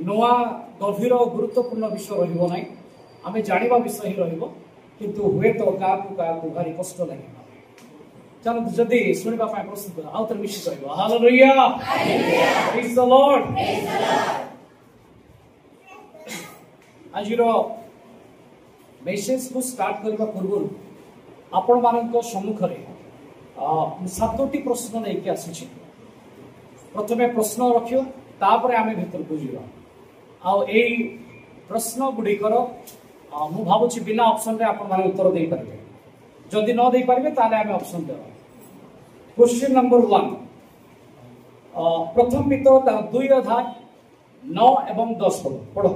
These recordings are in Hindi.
नुआ गभीर गुरुत्वपूर्ण विषय रहिबो नै आमे जानिबा विषय ही रहिबो किंतु हुए तो काकु भारी कष्ट लगे चलो जदि सुनिबा पाए प्रस्तुत आउ तर मिशी कहबो हालेलुया प्रेज द लॉर्ड आजिरो मेसेज को स्टार्ट करबा पूर्व आपण मानक सम्मुख रे 7टी प्रश्न नै के आसी प्रथमे प्रश्न रखियो तापर आमे भीतर को जीवा आ एई प्रश्न गुडिकर मु भाबुछि बिना ऑप्शन रे आपण माने उत्तर देई परबे जदि न देई परबे ताले आमे ऑप्शन देबा क्वेश्चन नंबर 1 प्रथम पितो 2 अध्याय 9 एवं 10 पढ़ो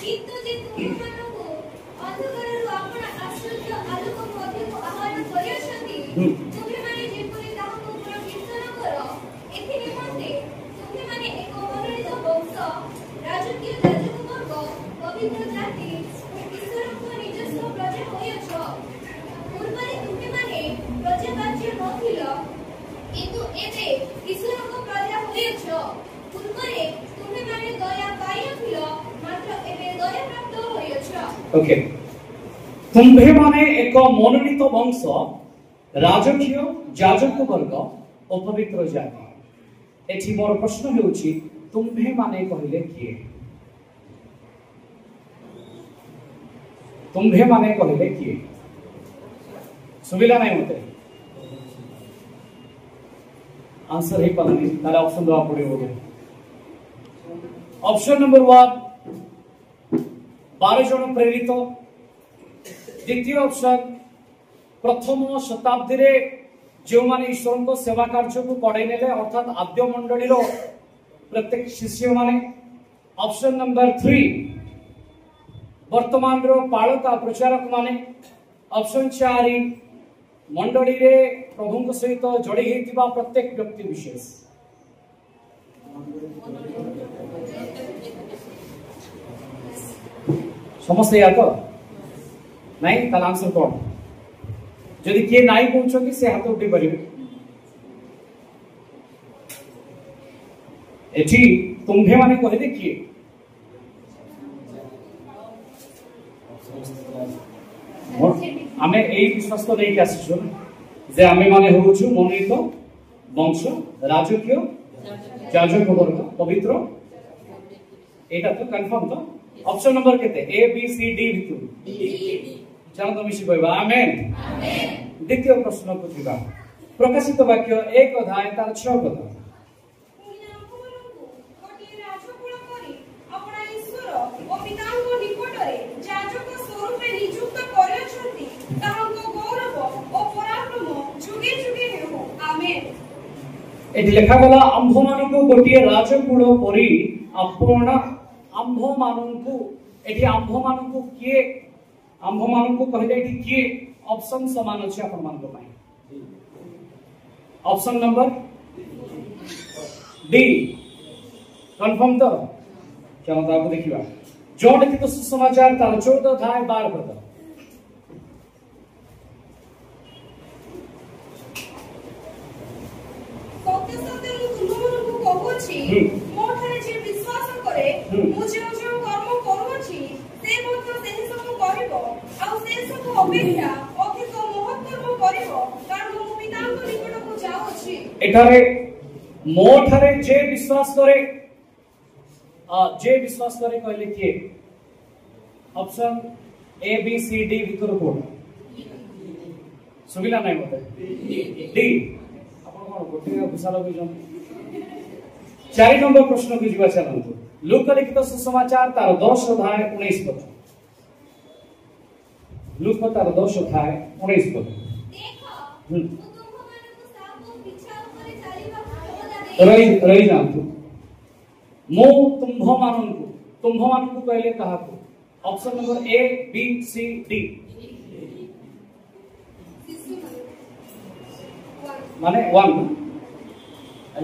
किंतु जे तुमମାନଙ୍କୁ अंधकारରୁ ଆପଣ ଆଶ୍ଚର୍ଯ୍ୟ ଆଲୋକ ମଧ୍ୟକୁ ଆହ୍ୱାନ କରିଅଛନ୍ତି ତୁମେମାନେ ଯେପରି ତାହାକୁ ପୁନଃ କୀର୍ତ୍ତନ କର ଏଥି ନିମନ୍ତେ ତୁମେମାନେ ଏକ ମନୋନୀତ ବଂଶ ରାଜକୀୟ ଯାଜକବର୍ଗ ପବିତ୍ର ଜାତି ଈଶ୍ୱରଙ୍କ ନିଜସ୍ୱ ପ୍ରଜା ହୋଇଅଛ ପୂର୍ବରେ ତୁମେମାନେ ପ୍ରଜାବାଚ୍ୟ ନଥିଲ କିନ୍ତୁ ଏବେ ଈଶ୍ୱରଙ୍କ ପ୍ରଜା ହୋଇଅଛ ପୂର୍ବରେ ତୁମେମାନେ ଦୟା ପାଇନଥିଲ ମାତ୍ର ଏବେ ଦୟା ପ୍ରାପ୍ତ ହୋଇଅଛ ओके तुम्भे माने एक मनोनीत वंश राजकीय याजक वर्ग और पवित्र जाति एठी मोर प्रश्न हेउची तुम्भे माने कहले किए तुम्भे माने कहले किए सुविला नहीं होते आंसर ही पानी ताले ऑप्शन दवा पड़े ऑप्शन नंबर 1 12 जन प्रेरित द्वितीय ऑप्शन प्रथम शताब्दी रे जो माने ईश्वर को सेवा कार्य को कड़े नेले अर्थात आद्य मंडली रो प्रत्येक शिष्य माने ऑप्शन नंबर 3 वर्तमान रो पालका प्रचारक माने ऑप्शन 4 मंडली रे प्रभु को सहित जोड़ी हेतिबा प्रत्येक व्यक्ति विशेष समस्त या तो नहीं तार आंसर कौन जदि किए नहीं पहुंचोगी से हाथ उठी परिवे एठी तुम्भे माने कहले किए आमे एई विश्वास तो नहीं आसीछु जे आमे माने होउछु मनोनीत वंश राजकीय याजक वर्ग पवित्र एटा तो कंफर्म तो ऑप्शन नंबर केते ए बी सी डी भितु चलो तो मिशी कहबा आमेन आमेन द्वितीय प्रश्न को दिबा प्रकाशित वाक्य 1 अध्याय तार 6 पद एटी लेखा गला आंभ मानकु गोटिए राजकुल परी आपण आंभ मानकु एटी आंभ मानकु किए आंभ मानकु कहले एटी किए ऑप्शन समान अछि आपण मानक पई ऑप्शन नंबर डी कंफर्म तो चलो ताको देखिबा जोड़ लिखित सुसमाचार तार 14 अध्याय 12 पद मोठारे जे विश्वास करे मु जे कर्म करूछि से मत सेहि सब करिवो आ से सब अपेक्षा अधिक महत्त्व करिवो कारण मु पिताଙ୍କ निकटକୁ जाउछि एठारे मोठारे जे विश्वास करे कहले किए option A B C D भितर कोड सुविला नाही मते डी आपण कोन गोटे विशाल विजन 4 नंबर प्रश्न को जीवा चलंतु लूका लिखित सुसमाचार तार 10 अध्याय 19 पद लूका तार 10 अध्याय 19 पद देखो तुम मानकु साबो पीछा ऊपर चलीबा क्षमता दे रही जानतु मो तुम्भ मानकु कहले कहाकु option number A B C D माने 1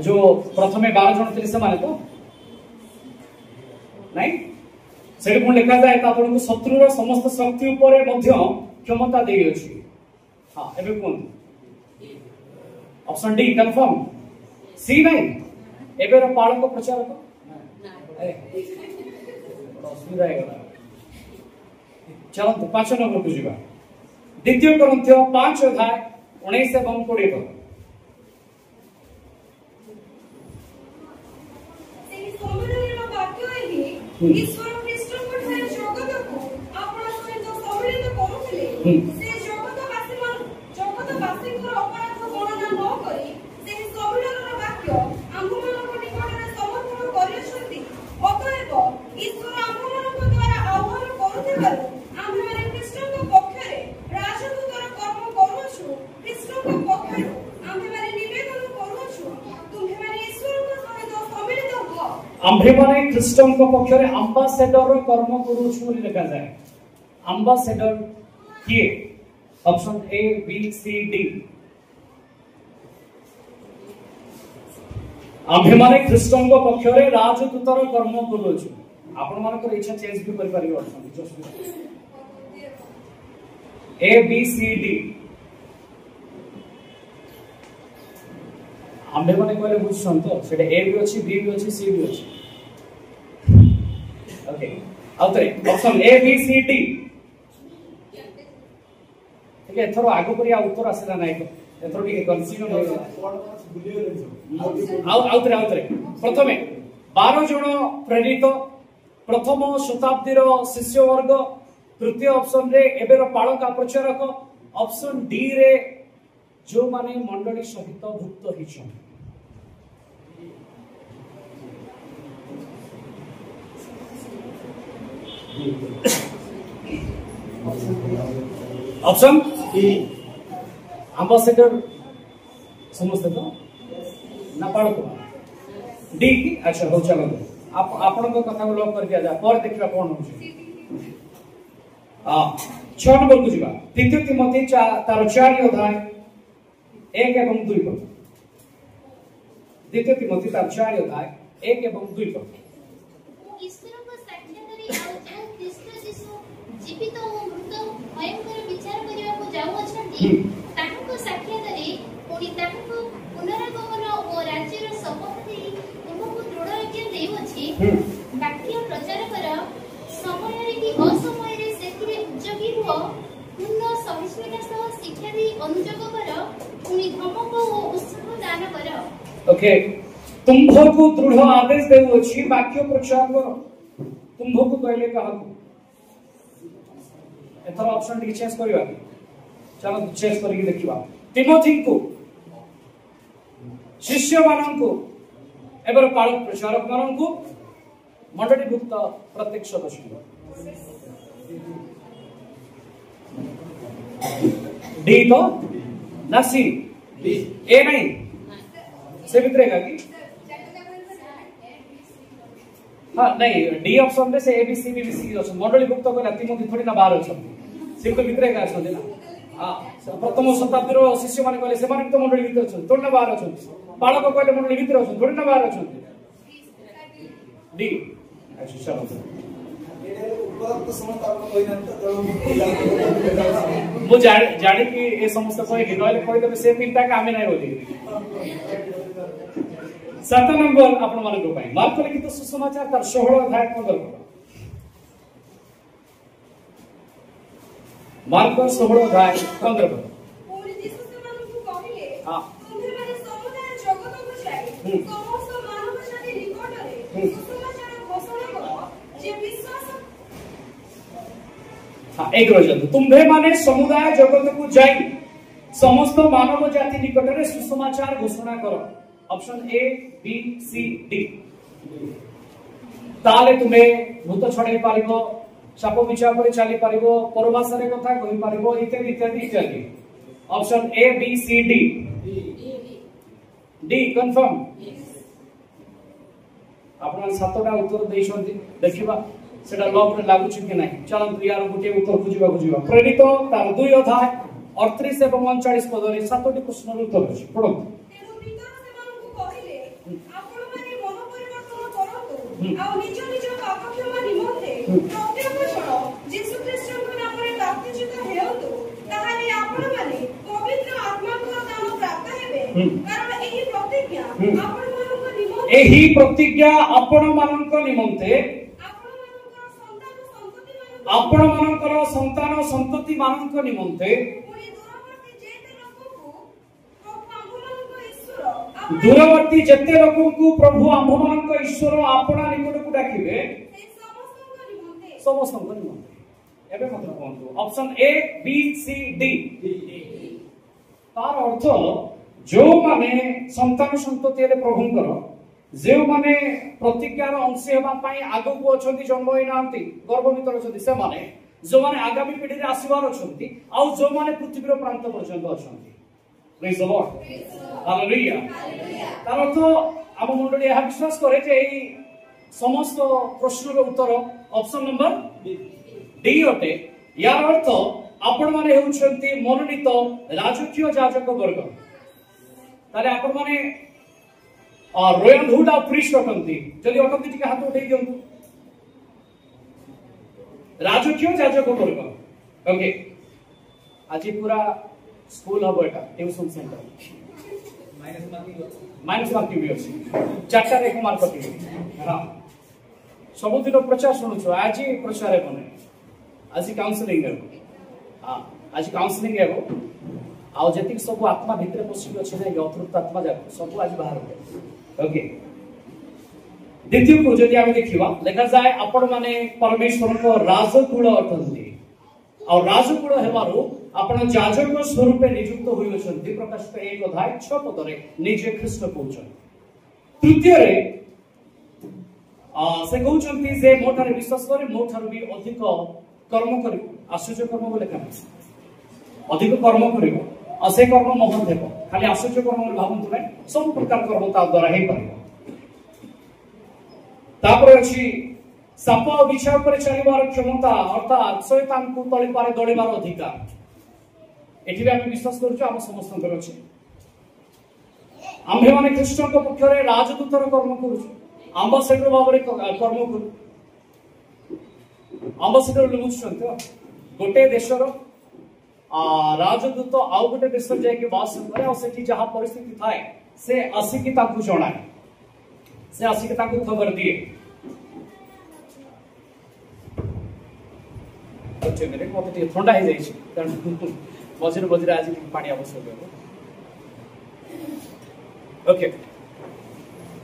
जो प्रथमे 12 जन थे से माने तो नहीं से कोन लिखा जाए ता आपन को शत्रुर समस्त शक्ति ऊपर मध्य क्षमता देई अछि हां एबे कोन ऑप्शन डी कंफर्म सी नहीं एबेर पाळक प्रचारक असुविधा है चलते 5 नंबर को जीवा द्वितीय कोरिन्थियो 5 अध्याय 19 एवं 20 पद ईश्वर ख्रीष्ट पठाए जगत को आपण सहित सम्मिलित करूथिले से जगतवासी को अपराध गणना न करी से सम्मिलनर वाक्य आम्भମାନଙ୍କ निकटरे समर्थन करियछंती अतएव ईश्वर आम्भମାନଙ୍କ द्वारा आह्वान करूथिबारु आम्भेमाने ख्रीष्टଙ୍କ पक्षरे राजदूतर कर्म करूछु ख्रीष्टଙ୍କ पक्षरे आम्भेमाने निवेदन करूछु तुम्हेमाने ईश्वरଙ୍କ सहित सम्मिलित हो आम्भेमाने ख्रीष्टଙ୍କ पक्षरे एम्बासेडर कर्म करूछु बोली लिखा जाए एम्बासेडर किए option A B C D आम्भेमाने ख्रीष्टଙ୍କ पक्षरे राजदूतर कर्म करूछु आपण मानकर इच्छा चेंज भी कर पारियो option A B C D आम्भेमाने कहले बुझछन तो सेटा ए भी अछि बी भी अछि सी भी अछि ओके आउतरे option A B C D ठीक है थोड़ा आगो करिया उत्तर आसेला नाही तो एथरो ठीक कंफ्यूजन हो आउतरे प्रथमे 12 जण प्रेरित प्रथम शताब्दी रो शिष्य वर्ग तृतीय ऑप्शन रे एबेर पाळका प्रचारक ऑप्शन डी रे जो माने मंडली सहित भुक्त हिछन ऑप्शन डी एम्बासेडर समझते तो ना पाळको डी अच्छा हो चलो आप आपण को कथा को लॉक कर दिया जाए पर देखिबा कोन होछि 6 नंबर को जीवा द्वितीय तिमोथी तार 4 अध्याय 1 एवं 2 पद द्वितीय तिमोथी तार 4 अध्याय 1 एवं 2 पद ईश्वर को साक्षातरी आ जो ख्रीष्ट यीशु जीवित और मृत भयंकर विचार करिया को जाउ अछंती ताहाको साक्षातरी पुनी ताहाको पुनरागमन और राज्यर शपथ दे तुमको दृढ़ आज्ञा देउ अछि वाक्य प्रचार कर समय रे कि असमय रे सेतिरे उद्योगी हो पूर्ण सहिष्णुता सह शिक्षा दे अनुयोग कर पुनी धमक और उत्साह दान कर ओके तुमको दृढ़ आदेश देउ अछि वाक्य प्रचार कर तुमको कहले कहू एथर ऑप्शन टी चेंज करिवा चलो चेंज करके देखिबा तिमोथी को शिष्य माननको एबर पाळक प्रचारक माननको मंडली भुक्त प्रत्येक सदस्य डी तो ना सी ए नहीं से भितरेगा कि हाँ नहीं डी ऑप्शन में से A B C B C option मंडली भुक्त को तिमोथी थोड़ी ना बाहर अछि से तो भितरेगा अछि ना हां प्रथम शताब्दी रो शिष्य माने कहले से माने तो मंडली भीतर अछि थोड़ी ना बाहर अछि पाळक कहले मंडली भीतर अछि थोड़ी ना बाहर अछि डी अच्छा चलो उपरोक्त समस्त आपको कोई नहीं मु जाने कि ए समस्त कोई हिनले कोई तो से तीनटा का हमें नहीं होली 7 नंबर आपण मान को पाई मार्क लिखित सुसमाचार तार 16 अध्याय 15 मार्क 16 अध्याय 15 पूरी यीशु सेମାନଙ୍କୁ କହିଲେ हां ତୁମେମାନେ ସମୁଦାୟ ଜଗତକୁ ଯାଇ ସମସ୍ତ ମାନବ ଜାତି ନିକଟରେ ସୁସମାଚାର ଘୋଷଣା କର ଯେ ବିଶ୍ୱାସ हां एक रोज तुम्हे माने समुदाय जगत को जाई समस्त मानव जाति निकटरे सुसमाचार घोषणा करो option A B C D ताले तुम्हें भूत छड़े पारिबो साप बिछा पर चली पारिबो परभाषा कथा कहि पारिबो इत्यादि इत्यादि इत्यादि option A B C D D confirm आपण सातटा उत्तर देइछंती देखिबा सेटा लॉक रे लागु छि कि नाही चलो यार गोटे उत्तर बुझिबा प्रेरित तार 2 अध्याय 38 एवं 39 पद रे सातटी प्रश्न उत्तर अछि पढो ତେଣୁ ପିତା ସେମାନଙ୍କୁ କହିଲେ ଆପଣମାନେ ମନ ପରିବର୍ତ୍ତନ କରନ୍ତୁ ଆଉ ନିଜ ନିଜ ପାପ କ୍ଷମା ନିମନ୍ତେ ପ୍ରତ୍ୟେକ ଜଣ ଯୀଶୁ ଖ୍ରୀଷ୍ଟଙ୍କ ନାମରେ ବାପ୍ତିସ୍ମ ହେଉନ୍ତୁ ତାହାଲେ ଆପଣମାନେ ପବିତ୍ର ଆତ୍ମାଙ୍କର ଦାନ ପ୍ରାପ୍ତ ହେବେ କାରଣ ଏହି ପ୍ରତିଜ୍ଞା ଆପଣମାନଙ୍କ ନିମନ୍ତେ ଏହି ପ୍ରତିଜ୍ଞା ଆପଣମାନଙ୍କ ନିମନ୍ତେ ଆପଣମାନଙ୍କର ସନ୍ତାନ ସନ୍ତତି ମାନଙ୍କ ନିମନ୍ତେ ପୁଣି ଦୂରବର୍ତ୍ତୀ ଯେତେ ଲୋକଙ୍କୁ ଦୂରବର୍ତ୍ତୀ ଯେତେ ଲୋକଙ୍କୁ ପ୍ରଭୁ ଆମ୍ଭମାନଙ୍କ ଈଶ୍ୱର ଆପଣା ନିକଟକୁ ଡାକିବେ ସେହି ସମସ୍ତଙ୍କ ନିମନ୍ତେ ସମସ୍ତଙ୍କ ନିମନ୍ତେ। ଏବେ ମଧ୍ୟ କୁହନ୍ତୁ ଅପସନ ଏ ବି ସି ଡି। ତାର ଅର୍ଥ ଯେଉଁମାନେ ସନ୍ତାନ ସନ୍ତତିରେ ପ୍ରଭୁଙ୍କର ଯେଉଁମାନେ ପ୍ରତିଜ୍ଞାର ଅଂଶ ହେବା ପାଇଁ ଆଗକୁ ଅଛନ୍ତି, ଜନ୍ମ ହୋଇନାହାନ୍ତି, ଗର୍ଭ ଭିତରେ ଅଛନ୍ତି, ସେମାନେ ଯେଉଁମାନେ ଆଗାମୀ ପିଢ଼ିରେ ଆସିବାର ଅଛନ୍ତି, ଆଉ ଯେଉଁମାନେ ପୃଥିବୀର ପ୍ରାନ୍ତ ପର୍ଯ୍ୟନ୍ତ ଅଛନ୍ତି। Praise the Lord. Hallelujah. ତାର ଅର୍ଥ ଆମ ମଣ୍ଡଳୀ ଏହା ବିଶ୍ୱାସ କରେ ଯେ ଏହି ସମସ୍ତ ପ୍ରଶ୍ନର ଉତ୍ତର ଅପସନ ନମ୍ବର ଡି ଅଟେ। ୟାର ଅର୍ଥ ଆପଣମାନେ ହେଉଛନ୍ତି ମନୋନୀତ ରାଜକୀୟ ଯାଜକ ବର୍ଗ। ତାହେଲେ ଆପଣମାନେ ରୟାଲହୁଡ୍ ଆଉ ପ୍ରିଷ୍ଟ ଅଟନ୍ତି। ଯଦି ଅଟନ୍ତି ଟିକେ ହାତ ଉଠେଇ ଦିଅନ୍ତୁ। ରାଜକୀୟ ଯାଜକ ବର୍ଗ। ଓକେ, ଆଜି ପୁରା ସ୍କୁଲ ହବ ଏଟା ଟ୍ୟୁସନ ସେଣ୍ଟର। ମାଇନସ୍ ମାର୍କିଂ ବି ଅଛି, 4টাରେ 1 ମାର୍କ କଟିବ। ହଁ, ସବୁଦିନ ପ୍ରଚାର ଶୁଣୁଛୁ, ଆଜି ପ୍ରଚାର ହେବ ନାହିଁ, ଆଜି କାଉନ୍ସିଲିଂ ହେବ। ହଁ, ଆଜି କାଉନ୍ସିଲିଂ ହେବ। ଆଉ ଯେତିକି ସବୁ ଆତ୍ମା ଭିତରେ ପଶିକି ଅଛି ନା, ଅତୃପ୍ତ ଆତ୍ମା ଯାକ ସବୁ ଆଜି ବାହାର ହେବ। ଓକେ, ଦ୍ୱିତୀୟକୁ ଯଦି ଆମେ ଦେଖିବା, ଲେଖାଯାଏ ଆପଣମାନେ ପରମେଶ୍ୱରଙ୍କ ରାଜକୁଳ ଅଟନ୍ତି। ଆଉ ରାଜକୁଳ ହେବାରୁ ଆପଣ ଯାଜକ ସ୍ୱରୂପେ ନିଯୁକ୍ତ ହୋଇଅଛନ୍ତି। ପ୍ରକାଶିତ 1:6 ନିଜେ ଖ୍ରୀଷ୍ଟ କହୁଛନ୍ତି। ତୃତୀୟରେ ସେ କହୁଛନ୍ତି ଯେ ମୋ ଠାରେ ବିଶ୍ୱାସ କରେ, ମୋ ଠାରୁ ବି ଅଧିକ କର୍ମ କରିବ। ଆଶ୍ଚର୍ଯ୍ୟ କର୍ମ ବୋଲି ଲେଖା ଅଛି, ଅଧିକ କର୍ମ କରିବ, ଆଉ ସେ କର୍ମ ମହତ ହେବ। ଖାଲି ଆଶ୍ଚର୍ଯ୍ୟ କର୍ମ ବୋଲି ଭାବନ୍ତୁ ନାହିଁ, ସବୁ ପ୍ରକାର କର୍ମ ତା ଦ୍ୱାରା ହେଇପାରିବ। ତାପରେ ଅଛି ସାପ ବିଛା ଉପରେ ଚାଲିବାର କ୍ଷମତା, ଅର୍ଥାତ୍ ଶୟତାନକୁ ତଳିପାରେ ଦଳିବାର ଅଧିକାର। ଏଠି ବି ଆମେ ବିଶ୍ୱାସ କରୁଛୁ ଆମ ସମସ୍ତଙ୍କର ଅଛି। ଆମ୍ଭେମାନେ ଖ୍ରୀଷ୍ଟଙ୍କ ପକ୍ଷରେ ରାଜଦୂତର କର୍ମ କରୁଛୁ, ଆମ୍ବାସେଡର ଭାବରେ କର୍ମ କରୁ। ଆମ୍ବାସେଡର ବୁଝୁଛନ୍ତି, ଗୋଟେ ଦେଶର ରାଜଦୂତ ଆଉ ଗୋଟେ ଦେଶରେ ଯାଇକି ବାସ କରେ, ଆଉ ସେଠି ଯାହା ପରିସ୍ଥିତି ଥାଏ ସେ ଆସିକି ତାକୁ ଜଣାଏ, ସେ ଆସିକି ତାକୁ ଖବର ଦିଏ। ମତେ ଟିକେ ଥଣ୍ଡା ହେଇଯାଇଛି, କାରଣ ମଝିରେ ମଝିରେ ଆଜି ପାଣି ଆବଶ୍ୟକ ହେବ। ଓକେ,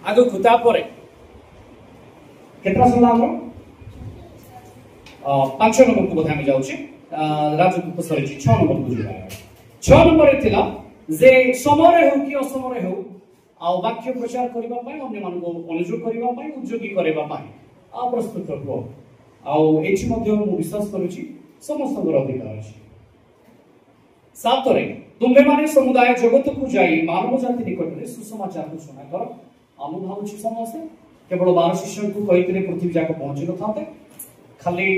ଆଗକୁ ତାପରେ କେତେଟା ସରିଲା ଆମର? 5 ନମ୍ବରକୁ ବୋଧେ ଆମେ ଯାଉଛେ। ରାଜଦୂତ ସରିଛି, 6 ନମ୍ବରକୁ ଯିବା। 6 ନମ୍ବରରେ ଥିଲା ଯେ ସମୟରେ ହେଉ କି ଅସମୟରେ ହେଉ ଆଉ ବାକ୍ୟ ପ୍ରଚାର କରିବା ପାଇଁ, ଅନ୍ୟମାନଙ୍କୁ ଅନୁଯୋଗ କରିବା ପାଇଁ, ଉଦ୍ଯୋଗୀ କରିବା ପାଇଁ ପ୍ରସ୍ତୁତ ହୁଅ। ଆଉ ଏଠି ମଧ୍ୟ ମୁଁ ବିଶ୍ୱାସ କରୁଛି ସମସ୍ତଙ୍କର ଅଧିକାର ଅଛି। 7ରେ ତୁମ୍ଭେମାନେ ସମୁଦାୟ ଜଗତକୁ ଯାଇ ମାନବ ଜାତି ନିକଟରେ ସୁସମାଚାର ଘୋଷଣା କର। ମୁଁ ଭାବୁଛି ସମସ୍ତେ କେବଳ 12 ଶିଷ୍ୟଙ୍କୁ କହିଥିଲେ ପୃଥିବୀ ଯାକ ପହଞ୍ଚି ନଥାନ୍ତେ, ଖାଲି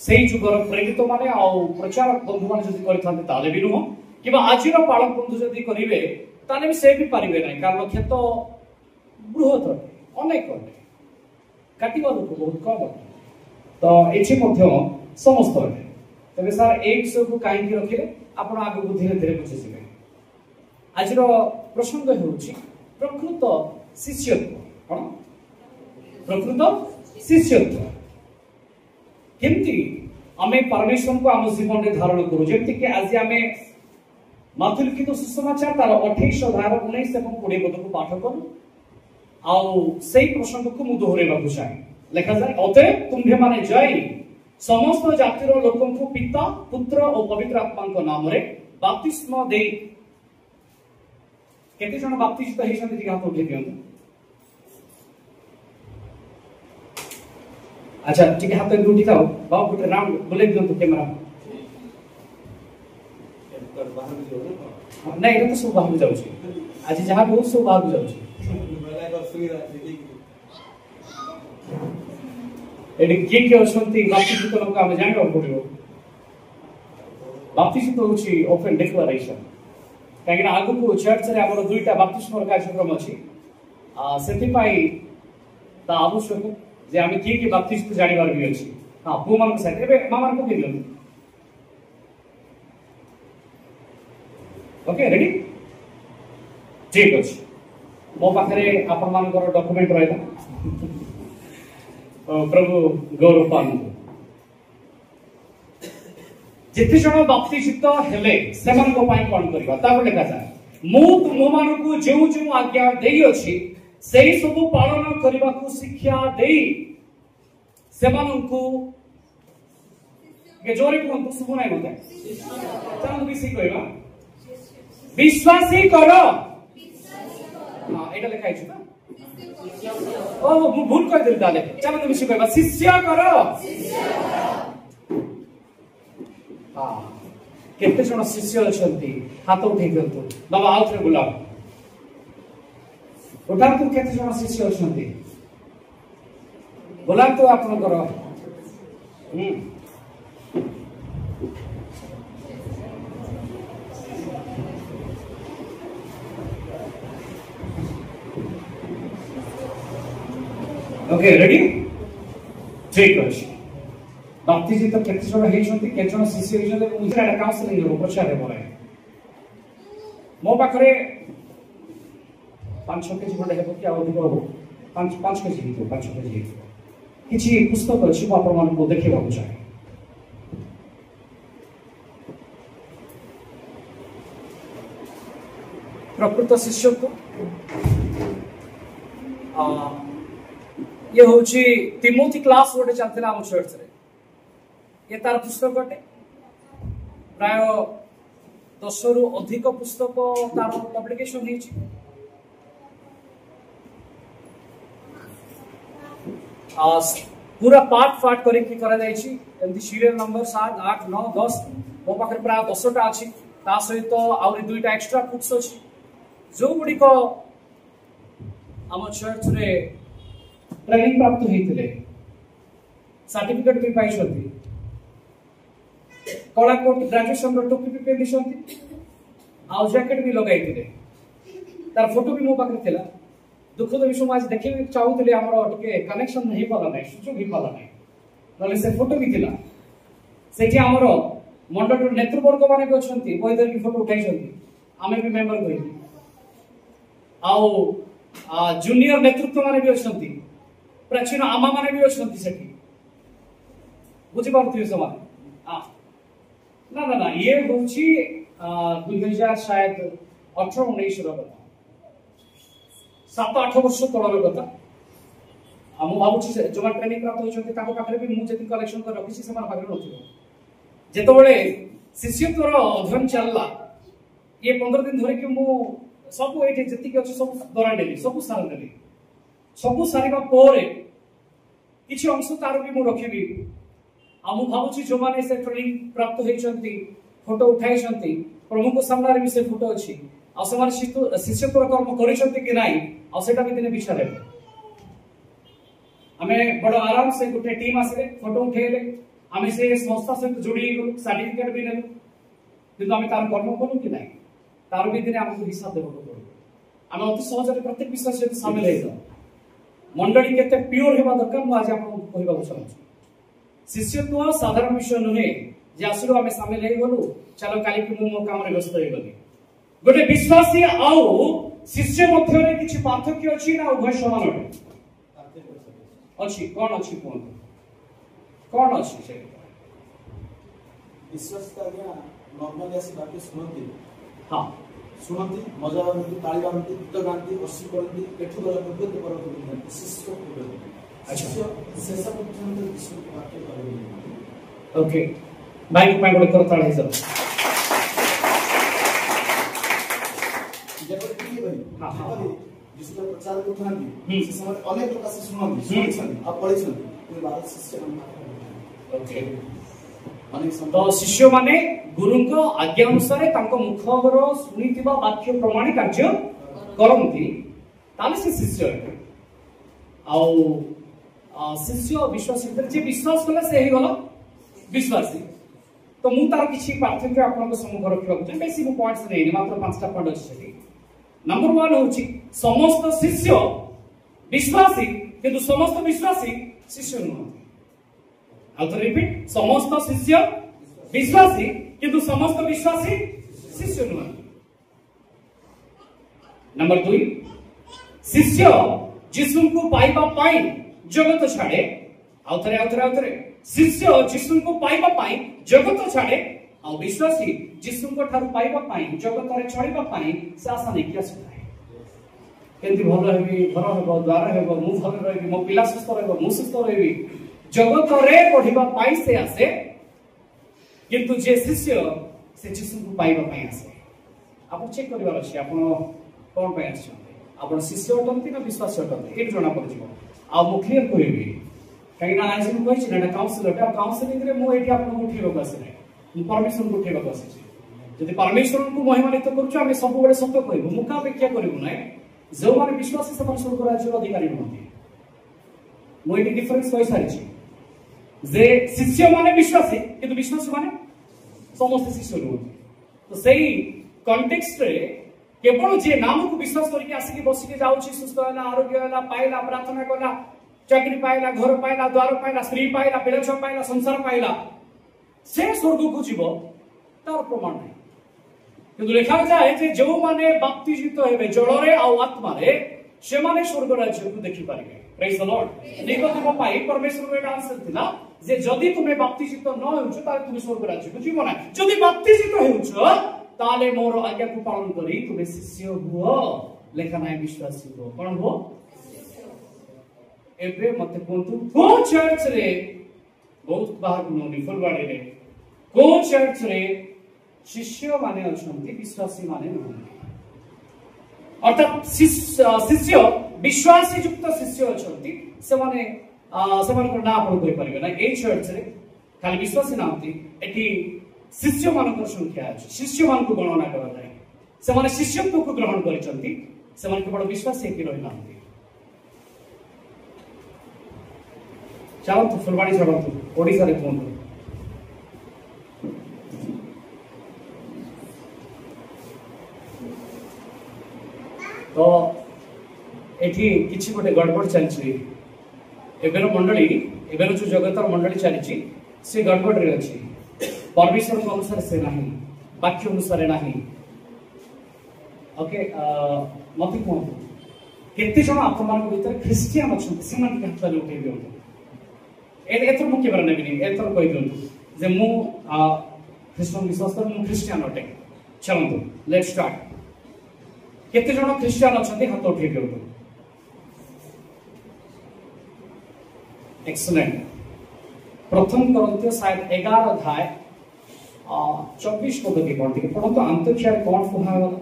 ସେଇ ଯୁଗର ପ୍ରେରିତ ମାନେ ଆଉ ପ୍ରଚାରକ ବନ୍ଧୁମାନେ ଯଦି କରିଥାନ୍ତେ ତାହେଲେ ବି ନୁହଁ, କିମ୍ବା ଆଜିର ପାଳକ ବନ୍ଧୁ ଯଦି କରିବେ ତାହେଲେ ବି ସେ ବି ପାରିବେ ନାହିଁ, କାରଣ କ୍ଷେତ ବୃହତ ଅଟେ, ଅନେକ ଅଟେ, କାଟିବା ଲୋକ ବହୁତ କମ ଅଟେ। ତ ଏଠି ମଧ୍ୟ ସମସ୍ତ ଅଟେ। ତେବେ ସାର୍ ଏଇ ବିଷୟକୁ କାହିଁକି ରଖିଲେ ଆପଣ ଆଗକୁ ଧୀରେ ଧୀରେ ବୁଝିଯିବେ। ଆଜିର ପ୍ରସଙ୍ଗ ହେଉଛି ପ୍ରକୃତ ଶିଷ୍ୟତ୍ୱ। କଣ ପ୍ରକୃତ ଶିଷ୍ୟତ୍ୱ? କେମିତି ଆମେ ପରମେଶ୍ୱରଙ୍କୁ ଆମ ଜୀବନରେ ଧାରଣ କରୁ? ଯେମିତିକି ଆଜି ଆମେ ମାଥୁ ଲିଖିତ ସୁସମାଚାର ତାର 28 ଅଧ୍ୟାୟ 19 ଏବଂ 20 ପଦକୁ ପାଠ କରୁ। ଆଉ ସେଇ ପ୍ରସଙ୍ଗକୁ ମୁଁ ଦୋହରାଇବାକୁ ଚାହେଁ। ଲେଖାଯାଏ, ଅତଏବ ତୁମ୍ଭେମାନେ ଯାଇ ସମସ୍ତ ଜାତିର ଲୋକଙ୍କୁ ପିତା, ପୁତ୍ର ଓ ପବିତ୍ର ଆତ୍ମାଙ୍କ ନାମରେ ବାପ୍ତିସ୍ମ ଦେଇ। କେତେ ଜଣ ବାପ୍ତିସ୍ମ ହେଇଛନ୍ତି ଟିକେ ହାତ ଉଠେଇ ଦିଅନ୍ତୁ। ଆଚ୍ଛା, ଟିକେ ହାତ ଏମିତି ଉଠିଥାଉ। ବାବୁ ଗୋଟେ ରାଉଣ୍ଡ ବୁଲେଇ ଦିଅନ୍ତୁ କ୍ୟାମେରା। ନାଇଁ, ଏଇଟା ତ ସବୁ ବାହାରକୁ ଯାଉଛି। ଆଜି ଯାହା ବହୁତ ସବୁ ବାହାରକୁ ଯାଉଛି। ଏଠି କିଏ କିଏ ଅଛନ୍ତି ବାପ୍ତିସ୍ମ ଲୋକ ଆମେ ଜାଣିବାକୁ ପଡିବ। ବାପ୍ତିସ୍ମ ହେଉଛି ଓପେନ୍ ଡିକ୍ଲାରେସନ। କାହିଁକିନା ଆଗକୁ ଚର୍ଚ୍ଚରେ ଆମର 2ଟା ବାପ୍ତିସ୍ମର କାର୍ଯ୍ୟକ୍ରମ ଅଛି। ସେଥିପାଇଁ ତା ଆବଶ୍ୟକ ଯେ ଆମେ କିଏ କିଏ ବାପ୍ତିସ୍ମ ଜାଣିବାର ବି ଅଛି। ହଁ, ପୁଅମାନଙ୍କ ସାଇଡ୍ ଏବେ ମାମାନଙ୍କୁ ପକେଇ ଦିଅନ୍ତୁ। Okay, ready? ଠିକ ଅଛି। मो पाखरे आपण मानकर डॉक्यूमेंट रहला प्रभु गौरव पानु जिते जन बप्तिस्थ हेले सेमानक पई कोन करबा ता लेखा जाय मु तुम मानकु जेउ जेउ आज्ञा देई अछि सेही सब पालन करबा को शिक्षा देई सेमानकु के जोरे को सुबु नै मते चलो भी सी कहबा विश्वासी करो हां एटा लेखा अछि ना ओ मु भूल कर देल ताले चलो तो विषय कहबा शिष्य करो हां केते जन शिष्य अछंती हाथ उठे दियंतु बाबा आउ थे बुलाओ उठा तू केते जन शिष्य अछंती बुला तो आपन करो ओके रेडी ठीक अछि बाप्ती जी तो केते जन हेछंती केते जन शिष्य हेछंती मुझे एटा काउंसलिंग रो प्रचार रे बोले मो पाखरे 5-6 केजी खंडे हेबो कि अधिक हो 5 केजी हितो 5 केजी हितो किछि पुस्तक अछि आपण मान को देखिबा को चाहे प्रकृत शिष्य को ये होची तिमोथी क्लास गोटे चलथिला हम चर्च रे ये तार पुस्तक गोटे प्राय 10 रु अधिक पुस्तक तार पब्लिकेशन हेची पूरा पार्ट पार्ट करके करा जायछि एमती सीरियल नंबर 7 8 9 10 मो पाखरे प्राय 10 टा अछि ता सहित आउरी दुईटा एक्स्ट्रा बुक्स अछि जो गुडी को हम चर्च रे ट्रेनिंग प्राप्त होइतिले सर्टिफिकेट भी पाई छथि कला कोट ग्रेजुएशन रो टोपी भी पेंदी छथि आ जैकेट भी लगाइतिले तार फोटो भी मो पाखरे थिला दुखद विषय आज देखि चाहूतिले हमर टिके कनेक्शन नहीं पाला नै सुचो भी पाला नै नले से फोटो भी थिला सेठी हमर मंडल नेतृवर्ग माने को छथि बहिदर की फोटो उठाई छथि आमे भी मेंबर होई आ जूनियर नेतृत्व माने भी छथि प्राचीन आमा माने भी छथि सेठी बुझि पारथियो समान हां ना ये होची 2000 शायद 18 19 रो कथा 7-8 वर्ष तळर कथा हम भाबुची जो ट्रेनिंग प्राप्त होइछथि ताको पाखरे भी मु जेति कलेक्शन कर रखिछि समान पाखरे नथिबो जेतबेले शिष्यत्वर अध्ययन चलला ये 15 दिन धरि कि मु सब एठी जेति कि अछि सब दरा देली सब साल देली सब सारिबा पोरे किछि अंश तार भी मु रखिबी हम भाबुची जो माने से ट्रेनिंग प्राप्त होइछथि फोटो उठाइछथि प्रमुख सामने भी से फोटो अछि आ समान शिष्यत्वर कर्म करिछथि कि नाही आ सेटा भी दिने विचारे हमें बड़ आराम से गोटे टीम आसले फोटो उठेले हमें से संस्था से जोड़ी गलो सर्टिफिकेट भी नेलु किंतु हमें तार कर्म करू कि नाही तार भी दिने हमको हिसाब देबो पड़ो हमें अति सहज प्रत्येक विषय से शामिल हे मंडली केते प्योर हेबा दरकार मु आज आपको कहबा चाहूँ शिष्यत्व साधारण विषय नुहे जे आसुरो हमें शामिल हे गलु चलो काली कि मु मो काम रे व्यस्त हे गली गोटे विश्वासी आउ शिष्य मध्य रे किछि पार्थक्य अछि ना उभय समान अटे अछि कोन अछि कोन अछि से विश्वास का गया नॉर्मली ऐसी बातें सुनती हां सुनती मजा आती ताली बांधती गीत गाती हसी करती एठु गला करते तो पर शिष्य को अच्छा से सब मतलब विश्व बातें करेंगे ओके भाई को मैं कर ताली सब जब ठीक है भाई हां जिसका प्रचार को उठाती से समय अनेक लोग से सुनती सुनती अब पढ़ी सुनती कोई बात शिष्य बन ओके तो शिष्य माने गुरु को आज्ञा अनुसार तांको मुखर सुनितिबा वाक्य प्रमाण कार्य करंती ताले से शिष्य आउ शिष्य विश्वासी जे विश्वास कला से ही गलो विश्वासी तो मु तार किछि पार्थक्य आपन को सम्मुख रखिबा छै बेसी मु पॉइंट्स नै मात्र 5टा पॉइंट अछि नंबर 1 होछि समस्त शिष्य विश्वासी किंतु समस्त विश्वासी शिष्य नहति आउ तो रिपीट समस्त शिष्य विश्वासी किंतु समस्त विश्वासी शिष्य नहति नंबर 2 शिष्य यीशु को पाइबा पाई जगत छाड़े आउथरे शिष्य यीशु को पाइबा पाई जगत छाड़े आ विश्वासी यीशु को ठारू पाइबा पाई जगत रे चलिबा पाई से आशा नै कि आसी केंति भलो हेबी घर हेबो द्वार हेबो मु भलो रहबी मो पिला सुस्थ रहबो मु सुस्थ रहबी जगत रे पढिबा पाई से आसे किंतु जे शिष्य से यीशु को पाइबा पाई आसे आपण चेक करबार अछि आपण कोन पाई आछन आपण शिष्य अटंती ना विश्वासी अटंती ए जणा पड़ जिवो आ मु क्लियर करबी काई ना आज मु कहि ना काउंसलिंग रे मु एठी आपण को उठिबो आसे परमेश्वर को उठेबा आसी जदि परमेश्वर को महिमान्वित करूछु आमे सब बेले सत्य कहबो मुका अपेक्षा करबो नै जो माने विश्वासी समान स्वर्ग राज्य अधिकारी नहंती मु एटी डिफरेंस होई सारी छी जे शिष्य माने विश्वासी किंतु विश्वासी माने समस्त शिष्य नहंती तो सेही कॉन्टेक्स्ट रे केवल जे नाम को विश्वास करके आसी के बसी के जाउछि सुस्थ होला आरोग्य होला पाइला प्रार्थना कला चाकरी पाइला घर पाइला द्वार पाइला स्त्री पाइला पिलाछुआ पाइला संसार पाइला से स्वर्ग को जीव तार प्रमाण नहीं किंतु लिखा जाए जे जो माने बाप्तिजित हेबे जल रे आ आत्मा रे से माने स्वर्ग राज्य को देखि पारिबे प्रेज द लॉर्ड निकोदेम पाई परमेश्वर रे आंसर थिला जे जदि तुमे बाप्तिजित न होउछ ताले तुमे स्वर्ग राज्य को जीव ना जदि बाप्तिजित होउछ ताले मोर आज्ञा को पालन करी तुमे शिष्य हुओ लेखा नाही विश्वासी हुओ कोन हो एबे मते कोंतु को चर्च रे बहुत बाहर नोनी फुलवाड़ी रे को चर्च रे शिष्य माने अछंती विश्वासी माने नहंती अर्थात शिष्य विश्वासी युक्त शिष्य अछंती से माने को ना आपण कहि परिबे ना ए चर्च रे खाली विश्वासी नांती एठी शिष्य मानकर संख्या अछि शिष्य मान को गणना करा जाय से माने शिष्यत्व को ग्रहण करिसंती से माने केवल विश्वासी के रहि नांती चलो फुलवाड़ी चलो ओडिसा रे कोन तो एठी किछि गोटे गड़बड़ चलछि एबेर मंडली एबेर जो जगतर मंडली चलछि से गड़बड़ रे अछि परमेश्वर के अनुसार से नहीं वाक्य अनुसार नहीं ओके मते को केते जण आपन मान भीतर क्रिश्चियन अछन से मन के हाथ उठे दियो एथर मुख्य बरने बिनी एथर कहि दियो जे मु क्रिश्चियन विश्वास कर मु क्रिश्चियन अटे चलंतु लेट्स स्टार्ट केते जण क्रिश्चियन अछंती हाथ उठे दियो एक्सीलेंट प्रथम करंतियो शायद 11 अध्याय 24 पद के पढ़ते के परंतु अंतरिक्ष रे कोन कुहा वाला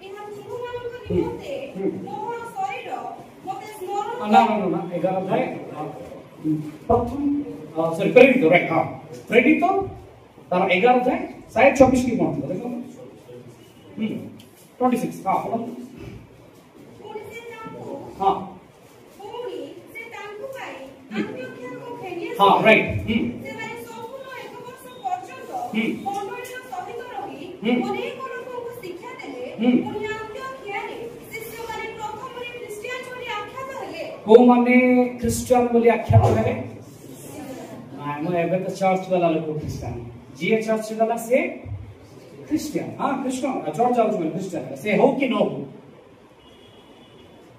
इहा जीवमान को निमते मोहन शरीर मते स्मरण ना 11 अध्याय प्रथम सॉरी प्रेरित राइट हां प्रेरित तार 11 अध्याय शायद 24 की पढ़ते देखो 26 हां पुणी से तांको हां पुणी से तांको पाई अंत्योख्या को फेनिया हां राइट से माने संपूर्ण एक वर्ष पर्यंत मंडलीर सहित रही अनेक लोकଙ୍କୁ शिक्षा देले पुणी अंत्योख्या रे शिष्य माने प्रथम रे क्रिश्चियन बोली आख्यात हेले को माने क्रिश्चियन बोली आख्यात हेले ना मो एबे तो चर्च वाला लोग क्रिश्चियन जे चर्च वाला से क्रिश्चियन हां क्रिश्चियन चर्च जाउछ में क्रिश्चियन से हो कि न हो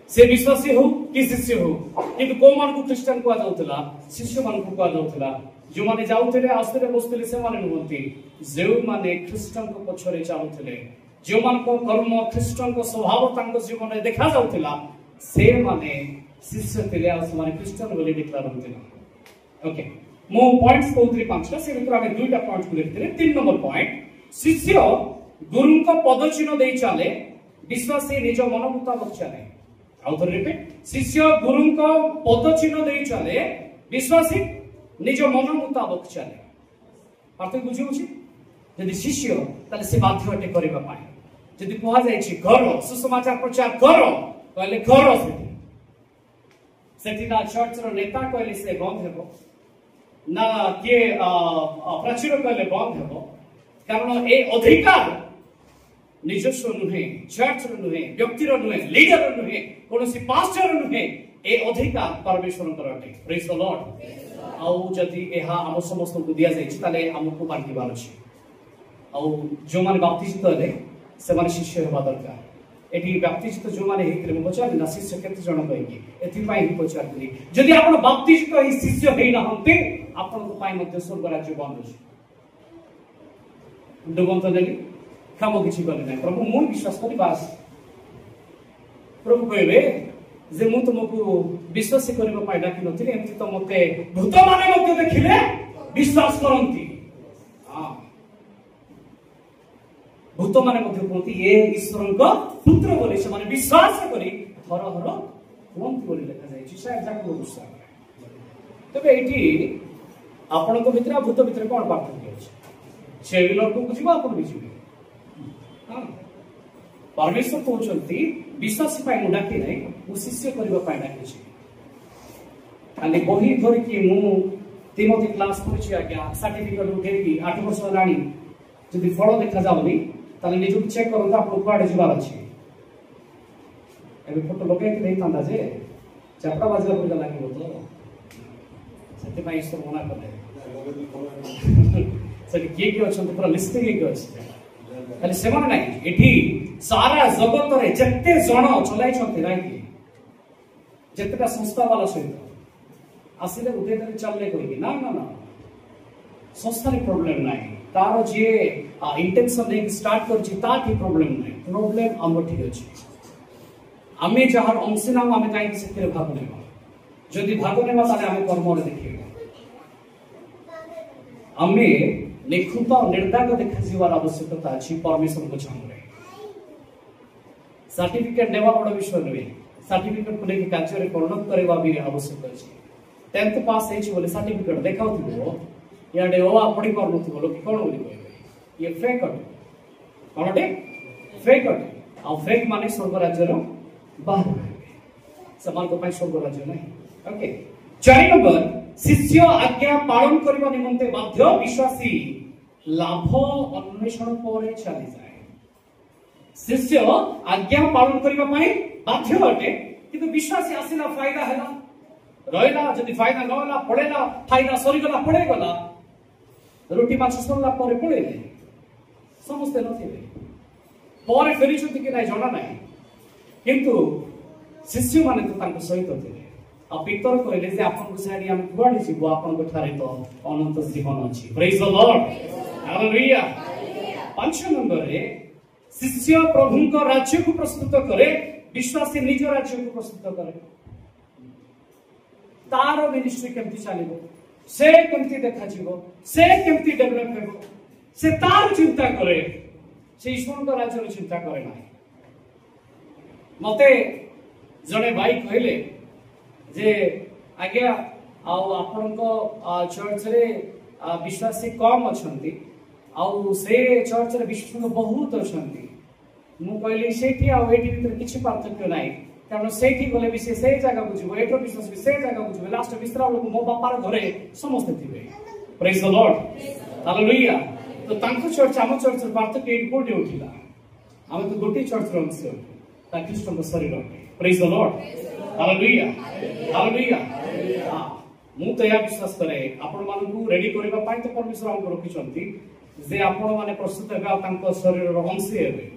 से विश्वासी हो कि शिष्य हो किंतु को मान को क्रिश्चियन को जाउतला शिष्य मान को जाउतला जो माने जाउतले आस्ते बसतले से माने नहंती जे माने क्रिश्चियन को पछरे चालुतले जो मान को कर्म क्रिश्चियन को स्वभाव तांको जीवन रे देखा जाउतला से माने शिष्य थिले आ माने क्रिश्चियन बोली डिक्लेयर होतला ओके मो पॉइंट्स को 3-5 से भितर हमें दुईटा पॉइंट को देखते 3 नंबर पॉइंट शिष्य गुरु को पदचिन्ह दे चले विश्वासी निज मन मुताबिक चले आउ तो रिपीट शिष्य गुरु को पदचिन्ह दे चले विश्वासी निज मन मुताबिक चले अर्थ बुझी होछि यदि शिष्य ताले से बाध्य अटे करबा पाए यदि कहा जाय छी घर सुसमाचार प्रचार करो कहले घर सेठी ना चर्च रो नेता कहले से बंद हेबो ना के प्रचार कहले बंद हेबो कारण ए अधिकार निजस्व नुहे चर्च रो नुहे व्यक्ति रो नुहे लीडर रो नुहे कोनोसी पास्टर रो नुहे ए अधिकार परमेश्वर कर अटे प्रेज द लॉर्ड आउ जदि एहा हम समस्त को दिया जाय छी ताले हमको बांटिबार अछि आउ जो माने बाप्तिजित हेले से माने शिष्य हेबा दरकार एटी बाप्तिजित जो माने हेतिले म पचार ना शिष्य केते जण कहि एथि पई ही पचार दिली जदि आपण बाप्तिजित ही शिष्य हेइ ना हंते आपण को पई मध्य स्वर्ग राज्य बंद अछि डुबंत नेली काम किछि करले नै प्रभु मु विश्वास करी बास प्रभु कहबे जे मु तुमको विश्वास करबा पई डाकी नथिले एमति तो मते भूत माने मते देखिले विश्वास करंती हां भूत माने मते कहती ये ईश्वर का पुत्र बोली से माने विश्वास करी हर हर कोंती बोली लिखा जाय छी शायद जाको विश्वास तबे एठी आपण को भितर भूत भितर कोन पार्थक्य अछि से विलर को बुझिबा आपण बुझिबे हां परमेश्वर कहउचंती विश्वास पाई मु डाकी नै मु शिष्य करबा पाई डाकी छी खाली बही धरि कि मु तिमोथी क्लास पढिछि आज्ञा सर्टिफिकेट उठे कि 8 वर्ष लाणी जदि फल देखा जाउनी ताले निजु चेक करंता आपण कुआडे जिबार अछि एबे फोटो लगे कि नहीं तांदा जे चपटा बाजला पर लागिबो तो सत्य भाई इसको मना कर दे सर के अछन पूरा लिस्ट के अछि खाली सेमान नाही एठी सारा जगत रे जत्ते जण चलाई छथि राइकी जत्तेटा संस्था वाला सहित आसिले उदय चलले कोई ना ना ना संस्था रे प्रॉब्लम नाही तारो जे इंटेंशन ले स्टार्ट कर छी ताठी प्रॉब्लम नाही प्रॉब्लम हमर ठीक अछि आमे जहार अंश नाम आमे काई कि सेते भाग नेबा जदि भाग नेबा ताले आमे कर्म रे देखिबा आमे निखुत निर्दाग देखा जीवार आवश्यकता अछि परमेश्वर को छामरे सर्टिफिकेट नेबा बड़ विषय नबे सर्टिफिकेट को लेके कार्य रे परिणत करबा भी आवश्यक अछि 10th पास हेछि बोले सर्टिफिकेट देखाउथिबो याडे ओ आपणी करनथि लोक कोन बोली कहबे ये फेक अटे कोनटे फेक अटे आ फेक माने स्वर्ग राज्य रो बाहर समान को पई स्वर्ग राज्य नहीं ओके 4 नंबर शिष्य आज्ञा पालन करबा निमंते बाध्य विश्वासी लाभ अन्वेषण पर चली जाए शिष्य आज्ञा पालन करबा पई बाध्य अटे किंतु विश्वासी आसिना फायदा हैला रहला जदि फायदा न होला पड़ेला फायदा सरी गला पड़े गला रोटी माछ सरला पर पड़ेले समस्त नथिबे पर फेरी छथि कि नै जणा नै किंतु शिष्य माने तो तांको सहित थिले आ पितर कहले जे आपन को साडी हम कुआडी जीवो आपन को ठारे तो अनंत जीवन अछि praise the Lord hallelujah 5 number रे शिष्य प्रभु को राज्य को प्रस्तुत करे विश्वासी निज राज्य को प्रस्तुत करे तारो मिनिस्ट्री केमती चलिबो से केमती देखा जीवो से केमती डेवलप हेबो से तार चिंता करे से ईश्वर को राज्य रो चिंता करे ना मते जने भाई कहले जे आज्ञा आ आपन को चर्च रे विश्वासी कम अछंती आ से चर्च रे विश्वासी बहुत अछंती मु कहली सेठी आ एठी भीतर किछि पार्थक्य नाही कारण सेठी गले भी से जगह बुझिबो एठो विश्वास भी से जगह बुझिबो लास्ट विस्तार लोक मो बापार घरे समस्त थिबे प्रेज द लॉर्ड हालेलुया तो तांको चर्च हम चर्च रे पार्थक्य एठी कोठी उठिला हम तो गोटी चर्च रे अंश ता ख्रीष्ट को शरीर praise the Lord hallelujah hallelujah हां मु तो या विश्वास करे आपण मानकु रेडी करबा पाई तो परमेश्वर हमको रखि छंती जे आपण माने प्रस्तुत हेबा तांको शरीर रो अंश हेबे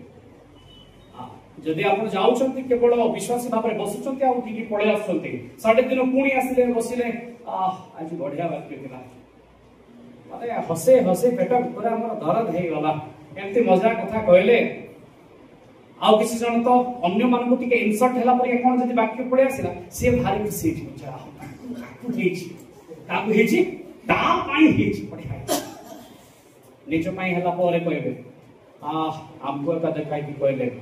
जदि आपण जाउछंती केवल विश्वासी भाबरे बसुछंती आ उठी की पळे आछंती साडे दिन पुणी आसिले बसिले आज बढ़िया बात केला माने हसे हसे पेट पूरा हमर दर्द हे गला एमती मजा कथा कहले आ किसी जन तो अन्य मानको टिके इंसल्ट हैला पर कोन जदि वाक्य पळे आसिला से भारी खुशी छी जा काकु हेची ता पाई हेची बढ़िया निज पाई हैला पर कहबे हमको का देखाई की कहले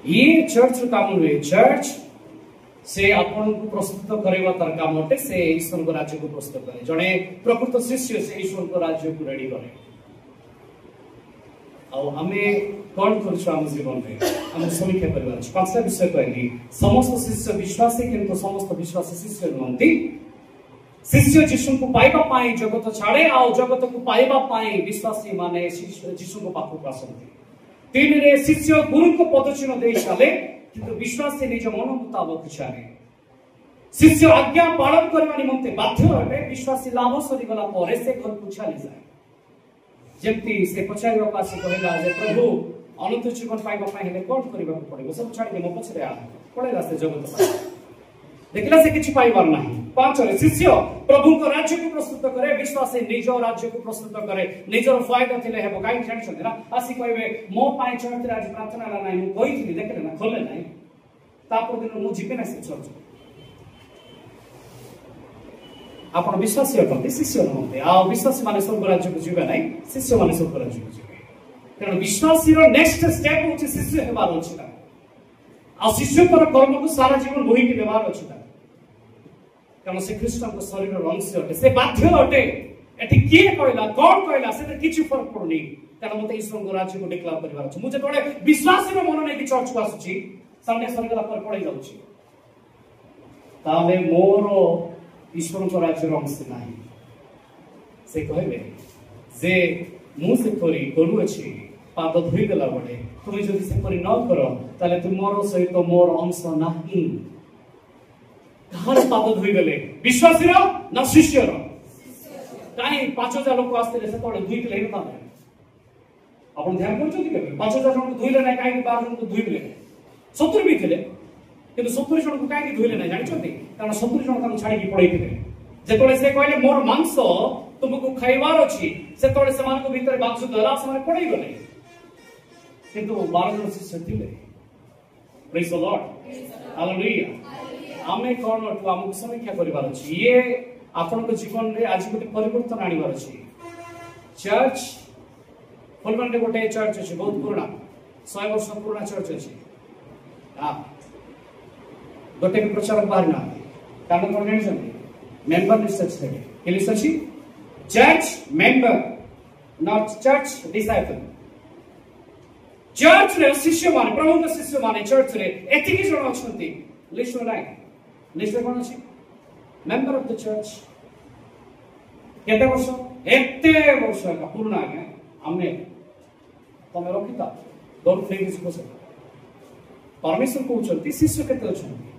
ये चर्च काम हुए चर्च से आपण को प्रस्तुत करेवा तर काम होटे से ईश्वर को राज्य को प्रस्तुत करे जने प्रकृत शिष्य से ईश्वर को राज्य को रेडी करे और हमें कौन करछु हम जीवन में हम समीक्षा करबार छ पांचटा विषय कहली समस्त शिष्य विश्वासी किंतु समस्त विश्वासी शिष्य नहंती शिष्य जीशु को पाइबा पाई जगत छाड़े आ जगत को पाइबा पाई विश्वासी माने जीशु को पाखु आसंती तीन रे शिष्य गुरु को पदचिन्ह दे चले किंतु विश्वासी निज मन मुताबिक चले शिष्य आज्ञा पालन करबा निमंते बाध्य होबे विश्वासी लाभ सरी गला परे से घर को चली जाए जेमती से पचारिबा पासी कहला जे प्रभु अनंत जीवन पाइबा पाइ हेले कोन करिबा पड़िबो सब छाडी मो पछरे आ पळेला से जगत देखला से किछि पाइबार नाही। 5 रे शिष्य प्रभु को राज्य को प्रस्तुत करे विश्वासी निज राज्य को प्रस्तुत करे निजर फायदा थिले हेबो काई जानि ना आसी कहबे मो पाइ चर्च आज प्रार्थना ला नाही मु कहिथिली देखले ना खोले नाही तापर दिन मु जिबे ना से चर्च आपण विश्वासी अटंती शिष्य नहते आ विश्वासी माने स्वर्ग राज्य को जिबे नाही शिष्य माने स्वर्ग राज्य को जिबे कारण विश्वासी रो नेक्स्ट स्टेप होची शिष्य हेबार अछि ना आ शिष्य पर कर्म को सारा जीवन बोही के व्यवहार अछि ना कारण से ख्रीष्ट को शरीर रो अंश अटे से बाध्य अटे एठी किए कहला कोन कहला से किछि फरक पड़नी कारण मते ईश्वर को राज्य को डिक्लेयर करबार अछि मु जे तोडे विश्वासी रो मन नै कि चर्च को आसुची संडे सरगला पर पड़ै जाउची ताले मोरो ईश्वर को राज्य रो अंश नाही से कहबे जे मु से करी करू अछि पाद धोई देला बडे तुम जदि से परि न करो ताले तुमरो सहित मोर अंश नाही कहार पाद धोई देले विश्वासी रो ना शिष्य रो काहे 5000 लोक आस्ते से तोडे धोई देले ना आपण ध्यान करछो कि 5000 जन को धोइले ना काहे 12 जन को धोई देले 70 भी थिले किंतु 70 जन को काहे धोइले ना जानिछोती कारण 70 जन तानु छाडी की पड़ै थिले जेतोले से कहले मोर मांस तुमको खाइबार अछि से तोडे समान को भीतर बाक्सु दला समान पड़ै गले किंतु 12 जन शिष्य थिले प्रेज द लॉर्ड हालेलुया आमे कोन तो हमको समीक्षा करिबार अछि ये आपन को जीवन रे आज गोटे परिवर्तन आनिबार अछि चर्च फुलबंडे गोटे चर्च अछि बहुत पुराना 100 वर्ष पुराना चर्च अछि हां गोटे के प्रचार बाहर ना कारण कोन नै जने मेंबर लिस्ट अछि के लिस्ट अछि church member not church disciple church रे शिष्य माने प्रभु के शिष्य माने चर्च रे एतिकी जण अछंती लिस्ट नाही लिस्ट कोन अछि मेंबर ऑफ द चर्च केते वर्ष एते वर्ष का पूर्ण आज्ञा हमने तमे रखिता दोन फ्रेंड्स को से परमेश्वर को उचंती शिष्य केते अछंती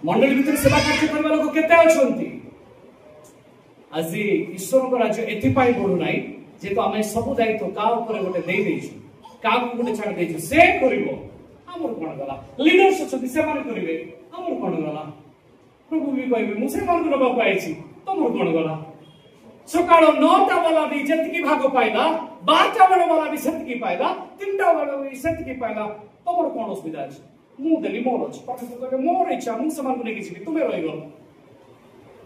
मंडली भीतर सेवा कार्य करबा लोक केते अछंती আজি ईश्वर को राज्य एथि पाई बडु नाही जे तो हमें सब दायित्व का ऊपर गोटे दे देछि का गोटे छाड़ देछि से करिवो हमर कोन गला लीडर्स अछंती से माने करिवे हमर कोन गला प्रभु भी कहबे मु से मान नबा पाइछि तमर कोन गला सकाळ 9टा वाला भी जतकी भाग पाइला 12टा वाला भी सेतकी पाइला 3टा वाला भी सेतकी पाइला तमर कोन असुविधा अछि मु देली मोर अछि पाठ तो कहबे मोर इच्छा मु समान को नेकी छी तुमे रहिगो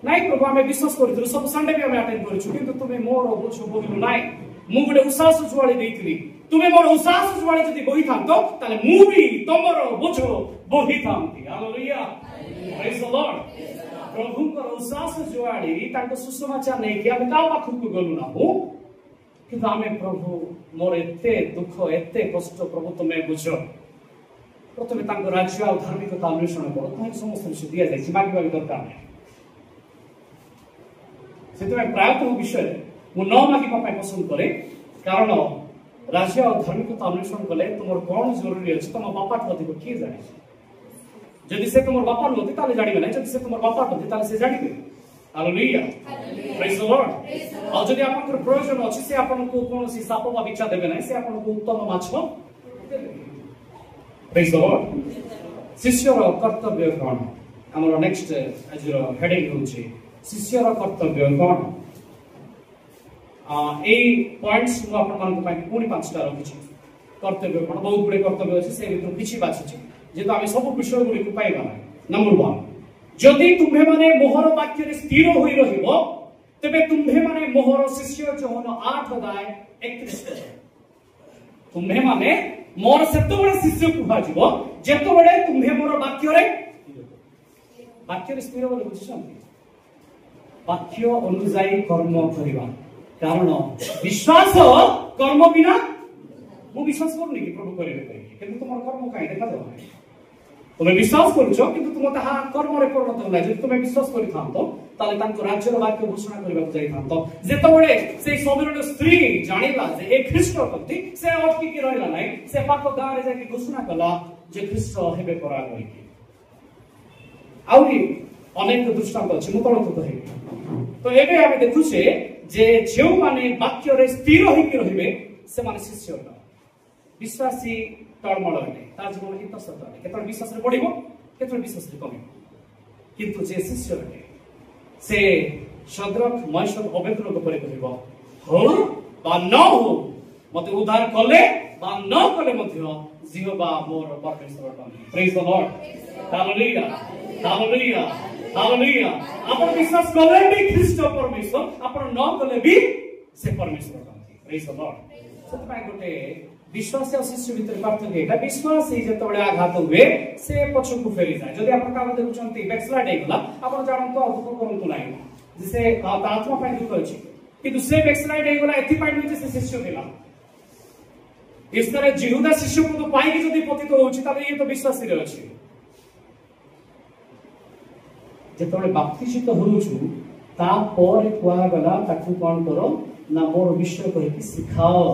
नाही प्रभु हमें विश्वास करिथु सब संडे भी हमें अटेंड करिछु किंतु तुमे मोर बुझु बोलिलो नाही मु गुडे उसास जुवाली देइथिली तुमे मोर उसास जुवाली जदी बोही थांतो ताले मु भी तमरो बुझु बोही थांती हालेलुया प्रेज द लॉर्ड प्रभु को उसास जुवाली ताको सुसमाचार नै कि हम का पाखु को गलु ना हो किंतु हमें प्रभु मोर एते दुख एते कष्ट प्रभु तुमे बुझो प्रथमे ताको राज्य और धार्मिकता अन्वेषण करो ताई समस्त से दिया जाय मागिबा दरकार नै सेतमे प्रायतः विषय मु न मागिबा पाई पसंद करे कारण राज्य और धार्मिकता अन्वेषण कले तुमर कोन जरूरी अछि तुम बापा ठोती के जाने जदि से तुमर बापा नथि ताले जानिबे नै जदि से तुमर बापा नथि ताले से जानिबे हालेलुया प्रेज द लॉर्ड और जदि आपन को प्रयोजन अछि से आपन को कोनोसी साप वा बिच्छा देबे नै से आपन को उत्तम माछ प्रेज द लॉर्ड शिष्यर कर्तव्य कोन हमर नेक्स्ट आज हेडिंग होछि शिष्यर कर्तव्य कोन ए पॉइंट्स मु आपन मान को पाई पुनी 5टा रखिछि कर्तव्य कोन बहुत बडे कर्तव्य अछि से भितर किछि बाछि जे तो आमे सब विषय गुडी को पाइबा नंबर 1 जदि तुम्हे माने मोहर वाक्य रे स्थिर होई रहिबो तबे तुम्हे माने मोहर शिष्य जहन 8 अध्याय 31 तुम्हे माने मोर सेतो बडे शिष्य कुहा जीवो जेतो बडे तुम्हे मोर वाक्य रे स्थिर होई बुझछन वाक्य अनुसाई कर्म करिबा कारण विश्वास कर्म बिना मु विश्वास करनी कि प्रभु करिवे कहि किंतु तुमर कर्म काई देखा दो तुमे विश्वास करछो किंतु तुम ताहा कर्म रे परिणत होला जे तुमे विश्वास करि थांतो ताले तांको राज्यर वाक्य घोषणा करबा जाई थांतो जेतो बडे से सबरन स्त्री जानिला जे ए ख्रीष्ट कथि से अटकी के रहला नै से पाको गां रे जाके घोषणा कला जे ख्रीष्ट हेबे परा गई आउरी अनेक दृष्टांत अछि मु तळक कहि तो एबे हमें देखु से जे जो माने वाक्य रे स्थिर होइके रहिबे से माने शिष्य अट विश्वासी टळमळ अटे ता जीवन हित सत अटे केतळ विश्वास रे बढ़िबो केतळ विश्वास रे कमिबो किंतु जे शिष्य अटे से शद्रक मैशक अबेदनक परे कहबो हो बा न हो मते उद्धार कले बा न कले मध्य जिहोवा मोर परमेश्वर अटे praise the Lord hallelujah hallelujah hallelujah आपण विश्वास कले भी ख्रीष्ट परमेश्वर आपण न कले भी से परमेश्वर अटे प्रेज द लॉर्ड सतपाय गोटे विश्वास और शिष्य भीतर पार्थक्य एटा विश्वास ही जतबेले आघात हुए से पछकु फेरी जाय जदि आपण काम देखुचंती बैकस्लाइड हेगला आपण जानतो दुख करंतु नाही जिसे आत्मा पाई दुख अछि कि दूसरे बैकस्लाइड हेगला एथि पाई नुचे से शिष्य देला इस तरह जिहुदा शिष्य को तो पाई कि जदि पतित होछि तबे ये तो विश्वासी रे अछि जतबेले बाप्तिजित होउछु ता पर कुआ गला ताकू कोन करो ना मोर विषय कहि कि सिखाओ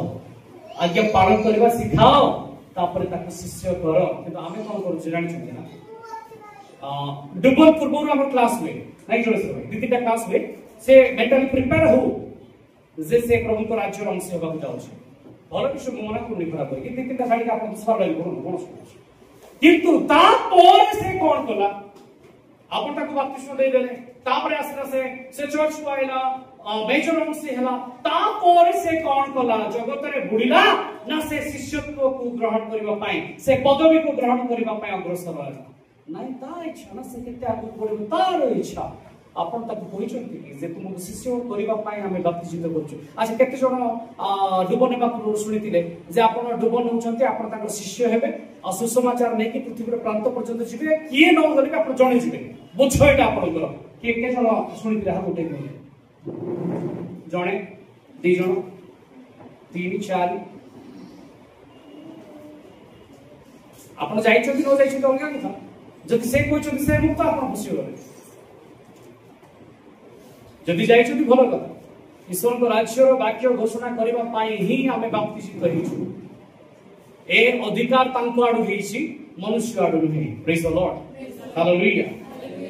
आज्ञा पालन करबा सिखाओ तापर ताको शिष्य करो किंतु आमे कोन करू जानि छथि ना डबल पूर्वरु हमर क्लास में नाही जोड़े से दीतिटा क्लास में से मेंटली प्रिपेयर हो जे से प्रभु को राज्य र अंश होबा जाउ छै भलो विषय मना को नहीं खराब कि दीतिटा साडी आपन सर लागि कोन किंतु तापर से कोन कला आपण ताको बपतिस्मा दे देले तापर आसरा से चर्च को आइला मेजर अंश हला तापर से कोन कला जगत रे बुडिला ना से शिष्यत्व को ग्रहण करबा पाई से पदवी को ग्रहण करबा पाई अग्रसर होला नाही ता इच्छा ना से केते आगु पड़िबो तार इच्छा आपण ताको कहिचंती कि जे तुमको शिष्य करबा पाई हमें बपतिस्मा करछु अच्छा केते जण डुबो नेबा पूर्व सुनितिले जे आपण डुबो नउचंती आपण ताको शिष्य हेबे आ सुसमाचार नै कि पृथ्वी रे प्रांत पर्यंत जिबे किए न गले कि आपण जणे जिबे बुझ एटा आपण कर के जण सुनितिले हा गोटे जणे दी जण तीन चार आपण जाइछथि न जाइछथि अलगा कथा जदि से कहछथि से मुक्त आपण खुशी होले जदि जाइछथि भलो कथा ईश्वर को राज्य रो वाक्य घोषणा करबा पाई ही हमें बपतिस्मा कहिछु ए अधिकार तांको आडु हेछि मनुष्य आडु नहि प्रेज द लॉर्ड हालेलुया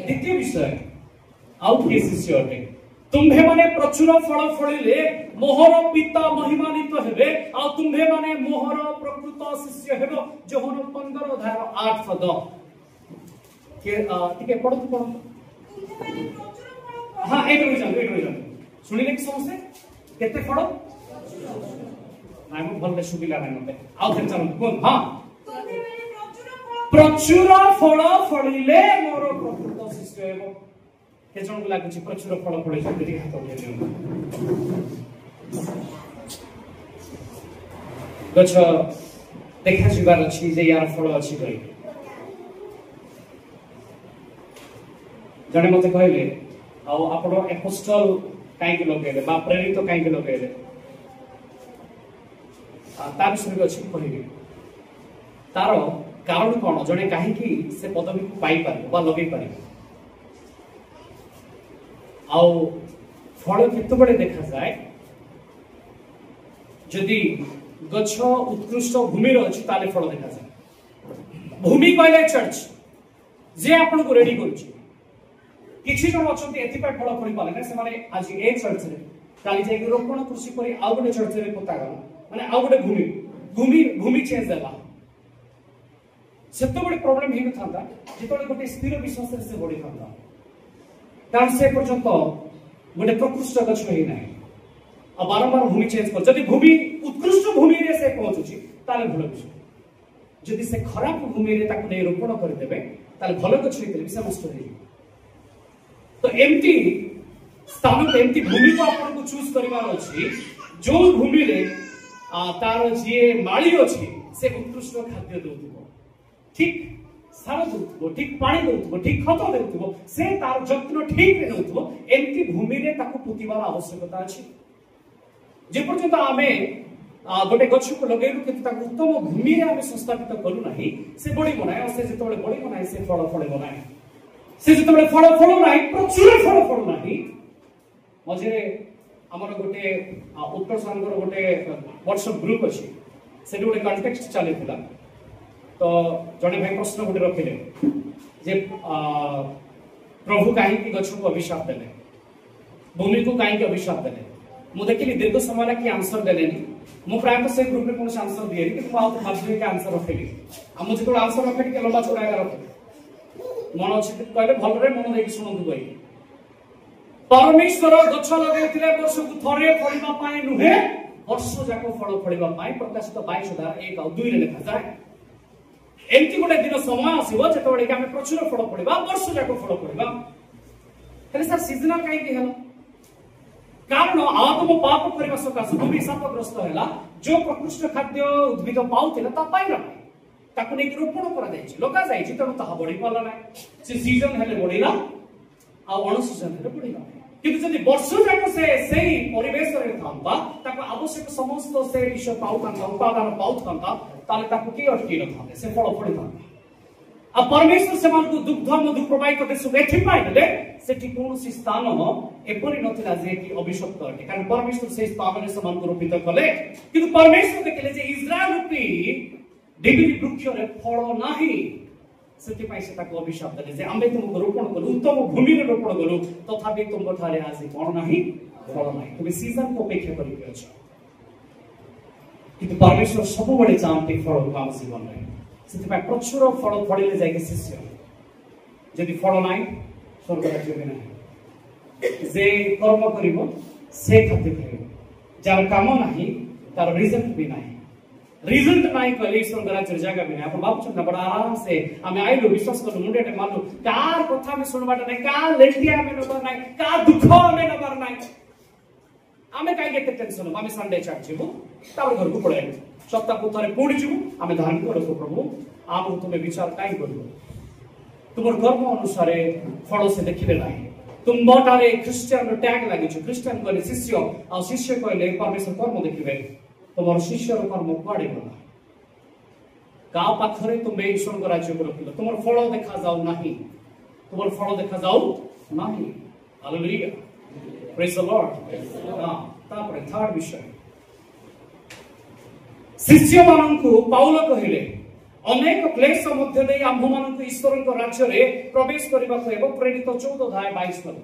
द्वितीय विषय आउ के शिष्य अटे तुम्भे माने प्रचुर फल फलिले मोहर पिता महिमान्वित हेबे आ तुम्भे माने मोहर प्रकृत शिष्य हेबो जोहन 15 अध्याय 8 पद के टिके पढतु हां एटो जान सुनिले कि समस्या केते फल नाम भले सुबिला नै मते आउ थे चलन कोन हां प्रचुर फल फलिले मोर प्रकृत शिष्य हेबो के जण को लागुची प्रचुर फल फळे जति हाथ उठे गछ देखा जिबार अछि जे यार फल अछि कहि जणे मते कहले आ आपण एपोस्टल काई के लगेले बा प्रेरित काई के लगेले तार विषय अछि कहिबे तार कारण कोन जणे काहे कि से पदवी को पाई पारे बा लगे पारे आउ फल केते बडे देखा जाय जदि गछ उत्कृष्ट भूमि रो अछि ताले फल देखा जाय भूमि कहले चर्च जे आपण को रेडी करूची किछि जण अछंती एथि पर फल पड़ी पाले से माने आज ए चर्च रे काली जे रोपण कृषि करी आउ गोटे चर्च रे पोता गला माने आउ गोटे भूमि चेंज देला सेतो बडे प्रॉब्लम हेन थांता जेतोले गोटे स्थिर विश्वास रे से बडी थांता कारण से पर्यंत गोटे प्रकृष्ट गछ हे नाही आ बारंबार भूमि चेंज कर जदि भूमि उत्कृष्ट भूमि रे से पहुंचुची ताले भलो विषय जदि से खराब भूमि रे ताको नै रोपण कर देबे ताले भलो गछ हेतले विषय नष्ट हे तो एमती स्थान एमती भूमि को आपन को चूज करिवार अछि जो भूमि रे तार जे माळी अछि से उत्कृष्ट खाद्य देउथबो ठीक सार देउथबो ठीक पानी देउथबो ठीक खत देउथबो से तार जत्न ठीक रे देउथबो एमती भूमि रे ताको पुतिबार आवश्यकता अछि जे पर्यंत आमे गोटे गछ को लगेलु कि ताको उत्तम भूमि रे आमे संस्थापित करू नाही से बडी बनाय से जेतबेले बडी बनाय से फल फळे बनाय से जेतबेले फल फळो नाही प्रचुर फल फळो नाही मझे हमर गोटे उत्तर संघर गोटे व्हाट्सएप ग्रुप अछि से गोटे कॉन्टेक्स्ट चले थिला तो जने भाई प्रश्न गोटे रखिले जे प्रभु काहे कि गछ को अभिशाप देले भूमि को काहे कि अभिशाप देले मु देखिली दीर्घ समय कि आंसर देलेनी मु प्रायतः से ग्रुप में कौन आंसर दिए कि मु आउट भाबी के आंसर रखेली आ मु जो आंसर रखे के लंबा चौड़ा रखे मन अछि कहले भल रे मन देखि सुनंतु गई परमेश्वर गछ लगाइथिले वर्षକୁ थरे फळिबा पाए नुहे वर्ष जाको फळ फळिबा पाए प्रकाशित 22:1 और 2 रे लिखा जाय एंती गोटे दिन समय आसीबो जेतबेले कि हमें प्रचुर फळ फळिबा वर्ष जाको फळ फळिबा हेले सर सीजनल काई कि हला कारण आदम पाप करबा सकाश भूमि शापग्रस्त हैला जो प्रकृष्ट खाद्य उद्भिद पाउथिला ता पाइ न ताकु नै रोपण करा जायछि लोका जायछि तब ता बढी पाला नै से सीजन हेले बढीला आ अण सीजन हेले बढीला किंतु जदि वर्ष जाक से सेही परिवेश रे थांता ताकु आवश्यक समस्त से विषय पाउथांता उपादान पाउथांता ताले ताकु की अटकी न थांते से फळ फळिथांता आ परमेश्वर से मानकु दुग्ध मधु प्रवाहित देश एथि पाइले सेठी कोनोसी स्थान एपरि नथिला जे कि अभिशप्त अटे कारण परमेश्वर से स्थान रे समान रोपित कले किंतु परमेश्वर देखले जे इस्राएल रूपी डिबिरी वृक्ष रे फळ नाही सेति पाइ से ताको अभिशाप देले जे आम्बे तुमको रोपण करू उत्तम भूमि रे रोपण करू तथापि तुमको थारे आज कोन नाही फळ नाही तुमे सीजन को अपेक्षा करि अछ किंतु परमेश्वर सब बळे चाहते फळ काम जीवन रे सेति पाइ प्रचुर फळ फळिले जाय के शिष्य जदि फळ नाही स्वर्ग राज्य में नाही जे कर्म करिवो से खाद्य खाइबो जार काम नाही तार रिजल्ट भी नाही रिजल्ट नाही कले स्वर्ग राज्य जगह भी नाही अपन बाबू चंदा बड़ा आराम से हमें आइलो विश्वास करलो मुंडेटे मारलो कार कथा में सुनबाटा नाही का लेटिया में नबर नाही का दुख में नबर नाही आमे काई केते टेंशन आमे संडे चर्च जीवु तापर घर को पळाइबु सप्ताह को थरे पुणी जीवु आमे धार्मिक लोक प्रभु आम तुमे विचार काई करबो तुमर कर्म अनुसार फल से देखिले नाही तुम बटारे क्रिश्चियन टैग लागि छु क्रिश्चियन कहले शिष्य आ शिष्य कहले परमेश्वर कर्म देखिबे तुमर शिष्य रो कर्म कुआडे गला का पाखरे तुमे ईश्वर को राज्य को रखिलो तुमर फल देखा जाऊ नाही तुमर फल देखा जाऊ नाही हालेलुया प्रेज द लॉर्ड हां तापर थर्ड विषय शिष्य माननकु पाउल कहिले अनेक क्लेश मध्य दे आम्भ माननकु ईश्वर को राज्य रे प्रवेश करबा को एवं प्रेरित 14:22 पद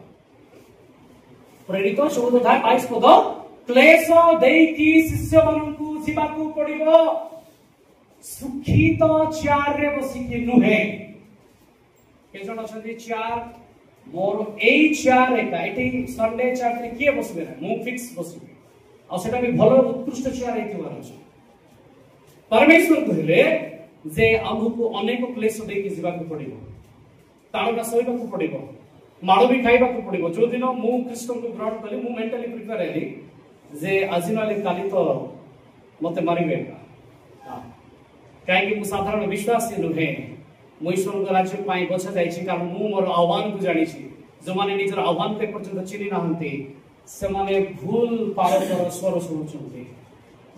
प्रेरित 14:22 पद क्लेश देई की शिष्य माननकु जीवाकू पड़िबो सुखित चेयर रे बसी कि नुहे के जण छथि चेयर मोर एई चेयर एका एटी संडे चेयर रे के बसबे ना मु फिक्स बसबे आ सेटा भी भलो उत्कृष्ट चेयर हेतिबार अछि परमेश्वर कहले जे आमको अनेक क्लेश देकी जीवाकू पड़िबो ताळका सहिबाकू पड़िबो माळो भी खाइबाकू पड़िबो जो दिन मु कृष्ण को ग्रहण कली मु मेंटली प्रिपेयर हेली जे आज नाले काली तो मते मारिबे हां काहे कि मु साधारण विश्वासी नुहे मु ईश्वर को राज्य पाई बछा जाई छी कारण मु मोर आह्वान को जानि छी जो माने निजर आह्वान पे पर्यंत चिनी नाहंती से माने भूल पालकर स्वर सुनुचंती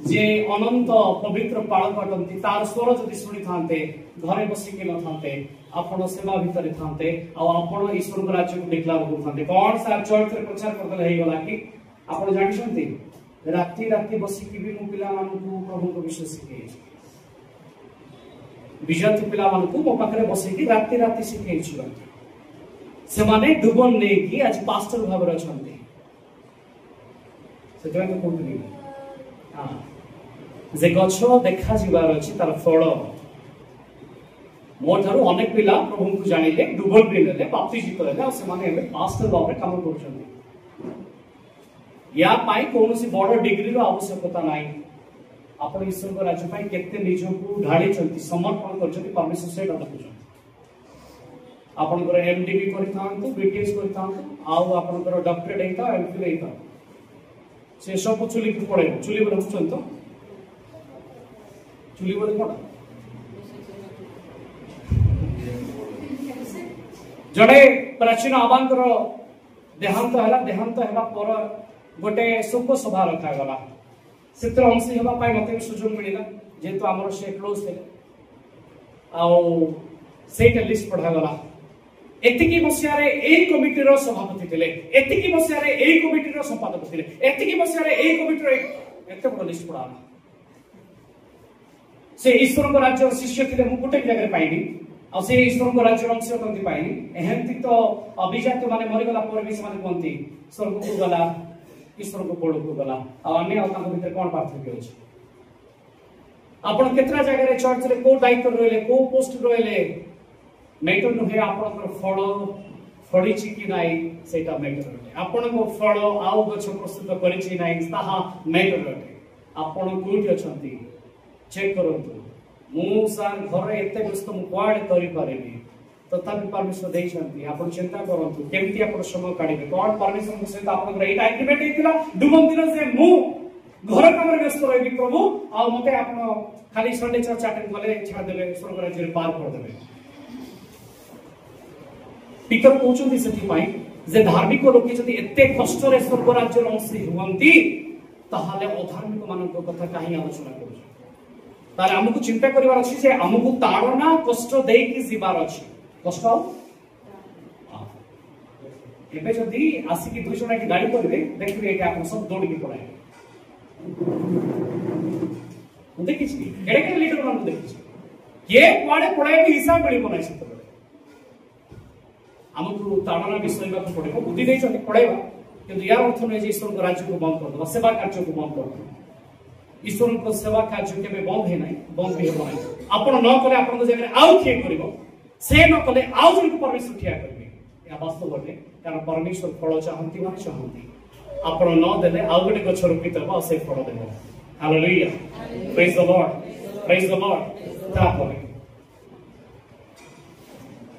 जे अनंत पवित्र पालक अटंती तार स्वर जदि सुनी थांते घरे बसी के न थांते आपण सेवा भीतर थांते आ आपण ईश्वर को राज्य को डिक्लेयर कर थांते कोन सा चर्च रे प्रचार करले हेई गला कि आपण जानिसंती राती राती बसी की भी मु पिला मानकु प्रभु को विश्वास सिखे विजय पिला मानकु मो पाखरे बसी की राती राती सिखे छु से माने डुबन नै कि आज पास्टर भाबर अछंती से जय को कोन हां जे गछ देखा जीवार अछि तार फळ मोठारु अनेक पिला प्रभु को जानिले डुबल भी लेले बाप्तिजित लेले आ से माने पास्टर भाବରେ काम करछन्ती या पाई कोनोसी बड़ डिग्री रो आवश्यकता नाही आपण ईश्वर को राज्य पाई केते निजो को ढाळी चलती समर्पण करछन्ती परमेश्वर से डकछन्ती आपण को एमडीबी करिथांतु बीटीएस करिथांतु आउ आपण को डॉक्टरेट हेता एमफिल हेता से सब चुली पड़े चुली बोले बुझछन तो चुली बोले कोन जड़े प्राचीन आबांकर देहांत हैला पर गोटे शोक सभा रखा गला चित्र अंश हेबा पाई मते सुजोग मिलिला जेतो हमर से क्लोज थे आ सेट लिस्ट पढ़ा गला एतिकी मसिया रे एई कमिटी रो सभापति थिले एतिकी मसिया रे एई कमिटी रो संपादक थिले एतिकी मसिया रे एई कमिटी रो एते बड़ लिस्ट पढ़ा से ईश्वर को राज्य शिष्य थिले मु गोटे जगह पाइनी आ से ईश्वर को राज्य अंश कंति पाइनी एहंती तो अभिजात माने मरि गला पर भी माने कोंती स्वर्ग को गला ईश्वर को कोड़ को गला आमे भीतर कौन पार्थक्य अच्छे आपण केतरा जगह रे चर्च रे को दायित्व रहले को पोस्ट रहले मैटर नुहे आपनकर फल फड़ीची कि नाई सेटा मैटर रहले आपण को फल आउ गछ प्रस्तुत करिछि नाई ताहा मैटर रहले आपण कोठी अछंती चेक करंतु मु सार घर एते व्यस्त मु क्वाड करि पारेबी तथापि परमेश्वर देइछंती आपण चिंता करंतु केमती आपण समय काढिबे कोन परमेश्वर को सहित आपण एटा एग्रीमेंट हेतिला दुबम दिन से मु घर काम रे व्यस्त रहिबी प्रभु आ मते आपण खाली संडे चर्च अटेंड कले छाड़ देबे स्वर्ग राज्य रे पार कर देबे पीटर कहउछंती सेठी पाई जे धार्मिक लोक जदि एते कष्ट रे स्वर्ग राज्य रे अंशी हुवंती ताहाले अधार्मिक मानक कथा काहे आलोचना करू ताले हमकु चिंता करिवार अछि जे हमकु ताड़ना कष्ट देई कि जीवार अछि कष्ट एबे जदि आसी कि दुई जणा की गाड़ी करबे देखबे कि आपण सब दौड़ के पड़ाए मु देखि छी एडे के लीडर मान देखि छी के कुआडे पड़ाए कि हिसाब मिली बनाइ छै तबे हमकु ताड़ना विषय बा पड़ेबो बुद्धि देइ छै पड़ाइबा किंतु यार अर्थ नै जे ईश्वर को राज्य को बंद कर दो सेवा कार्य को बंद कर दो ईश्वर को सेवा कार्य केबे बंद हे नै बंद हे नै आपण न करे आपण को जगह आउ के करिवो से न कले आउ जन को परमेश्वर ठिया करबे या वास्तव बटे कारण परमेश्वर फल चाहंती माने चाहंती आपण न देले आउ गटे गछ रोपि तबा से फल देबो हालेलुया प्रेज द लॉर्ड तापर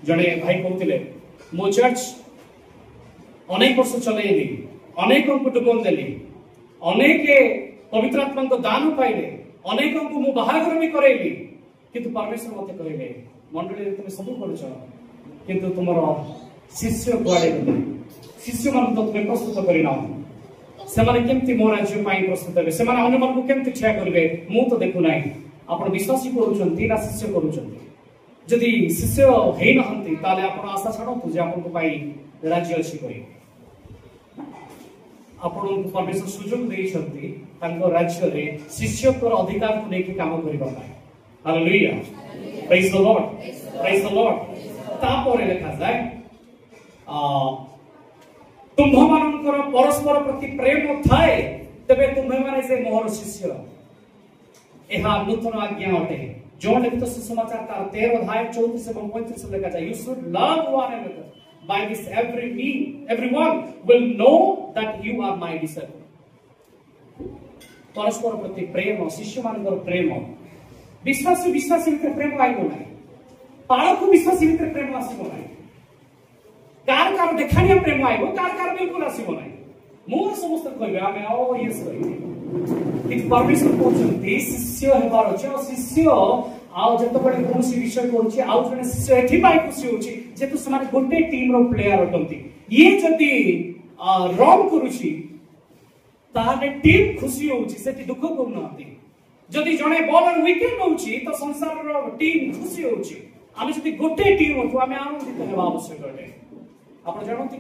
जणे भाई कहतिले मो चर्च अनेक वर्ष चलेली अनेक को डुबन देली अनेक पवित्र आत्मा को दान पाइले अनेक को मु बाहागर भी करेली किंतु परमेश्वर मते कहले मंडली तुम सब करछ किंतु तुमरो शिष्य कुआडे गले शिष्य मान तो तुम प्रस्तुत करिना से माने केमती मो राज्य पाई प्रस्तुत हेबे से माने अन्य मान को केमती ठिया करबे मु तो देखु नाही आपण विश्वासी करूछंती ना शिष्य करूछंती जदि शिष्य हे नहंती ताले आपण आशा छाडो जे आपण को पाई राज्य अछि कहि आपण को परमेश्वर सुजोग देइछंती तांको राज्य रे शिष्यत्वर अधिकार को लेके काम करिबा पाई हालेलुया प्रेज द लॉर्ड तापर लिखा जाए तुम्भ मानकर परस्पर प्रति प्रेम थाए तबे तुम्भे माने से मोहर शिष्य एहा नूतन आज्ञा अटे जो लिखित सुसमाचार तार 13 अध्याय 34 एवं 35 लिखा जाए you should love one another by this everyone will know that you are my disciple परस्पर प्रति प्रेम शिष्य मानकर प्रेम विश्वासी भितर प्रेम आइबो नाही पाळक विश्वासी भितर प्रेम आसीबो नाही कार देखानिया प्रेम आइबो कार बिल्कुल आसीबो नाही मोर समस्त कहबे आमे ओ यस कहि कि परमेश्वर कहउछंती शिष्य हेबार अछि ओ शिष्य आउ जत बडे कोनसी विषय करूछि आउ जने शिष्य एथि पाई खुशी होछि जे तो समान गोटे टीम रो प्लेयर अटंती ये जति रन करूछि ताने टीम खुशी होछि सेति दुख करूनांती जदि जणे बॉलर विकेट होछि तो संसार रो टीम खुशी होछि आमे जदि गोटे टीम होतो आमे आनंदित हेबा आवश्यक अटे आपण जानोती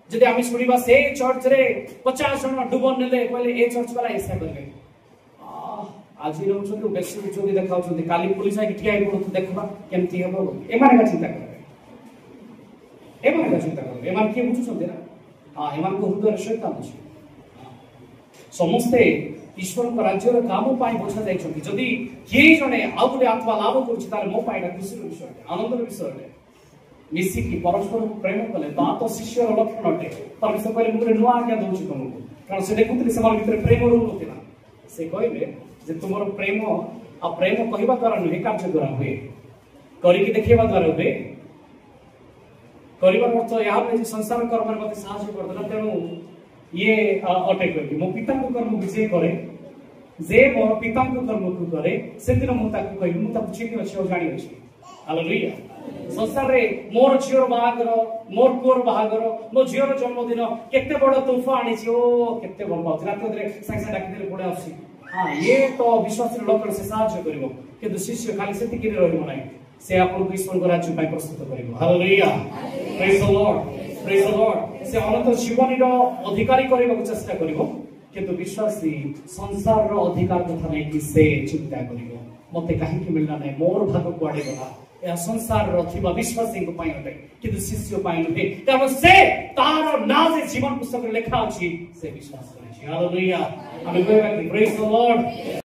जदि आमे सुनिबा से चर्च रे 50 जण डुबन नेले कहले ए चर्च वाला ऐसा करले आज रहउछन बेसी जोगी देखाउछन काली पुलिस आइ ठिया हे पड़त देखबा केमती हेबो ए माने का चिंता करे ए माने का चिंता करे ए मान के बुझुछन ना हां ए मान को हृदय शैतान अछि समस्ते ईश्वर को राज्य रो काम पाई बोझा जाइछन जदि के जने आउ गोटे आत्मा लाभ करूछि तार मो पाइडा खुशी विषय आनंद विषय मिसी की परस्पर प्रेम कले तो शिष्य रो लक्षण अटे परमेश्वर कहले मुरे नुआ आज्ञा दउछि तुमको कारण से देखुतली समान भीतर प्रेम रहउतिना से कहबे जे तुमरो प्रेम आ प्रेम कहबा द्वारा नुहे कार्य द्वारा हुए करी कि देखेबा द्वारा हुए करिबार अर्थ यहाँ जे संसार कर्म मते साहाय्य करदला तेनु ये अटे कहबी मो पिता को कर्म विजय करे जे मोर पिता को कर्म को करे से दिन मु ताकू कहबी मु ताकू चिन्ह अछि ओ जानि अछि हालेलुया संसार रे मोर झियोर बाहागर मोर पुअर बाहागर मो झियोर जन्मदिन केते बड़ तोहफा आनी छी ओ केते भल पाउछ रात रे संग डाकी देले पड़े आसी हां ये तो विश्वासी लोक से साहाय्य करिवो किंतु शिष्य खाली सेति कि रहइबो नै से आपन को ईश्वर को राज्य पाई प्रस्तुत करिवो हालेलुया प्रेज द लॉर्ड से अनंत जीवन रो अधिकारी करबा को चेष्टा करिवो किंतु विश्वासी संसार रो अधिकार कथा नै कि से चिंता करिवो मते कहीं मिलना नहीं मोर भाग कुआड़े गला यह संसार रथिबा विश्वासी को पाई अटे किंतु शिष्य पाई नुहे कारण से तार ना जे जीवन पुस्तक लेखा अछि से विश्वास करे छी hallelujah amen praise the Lord.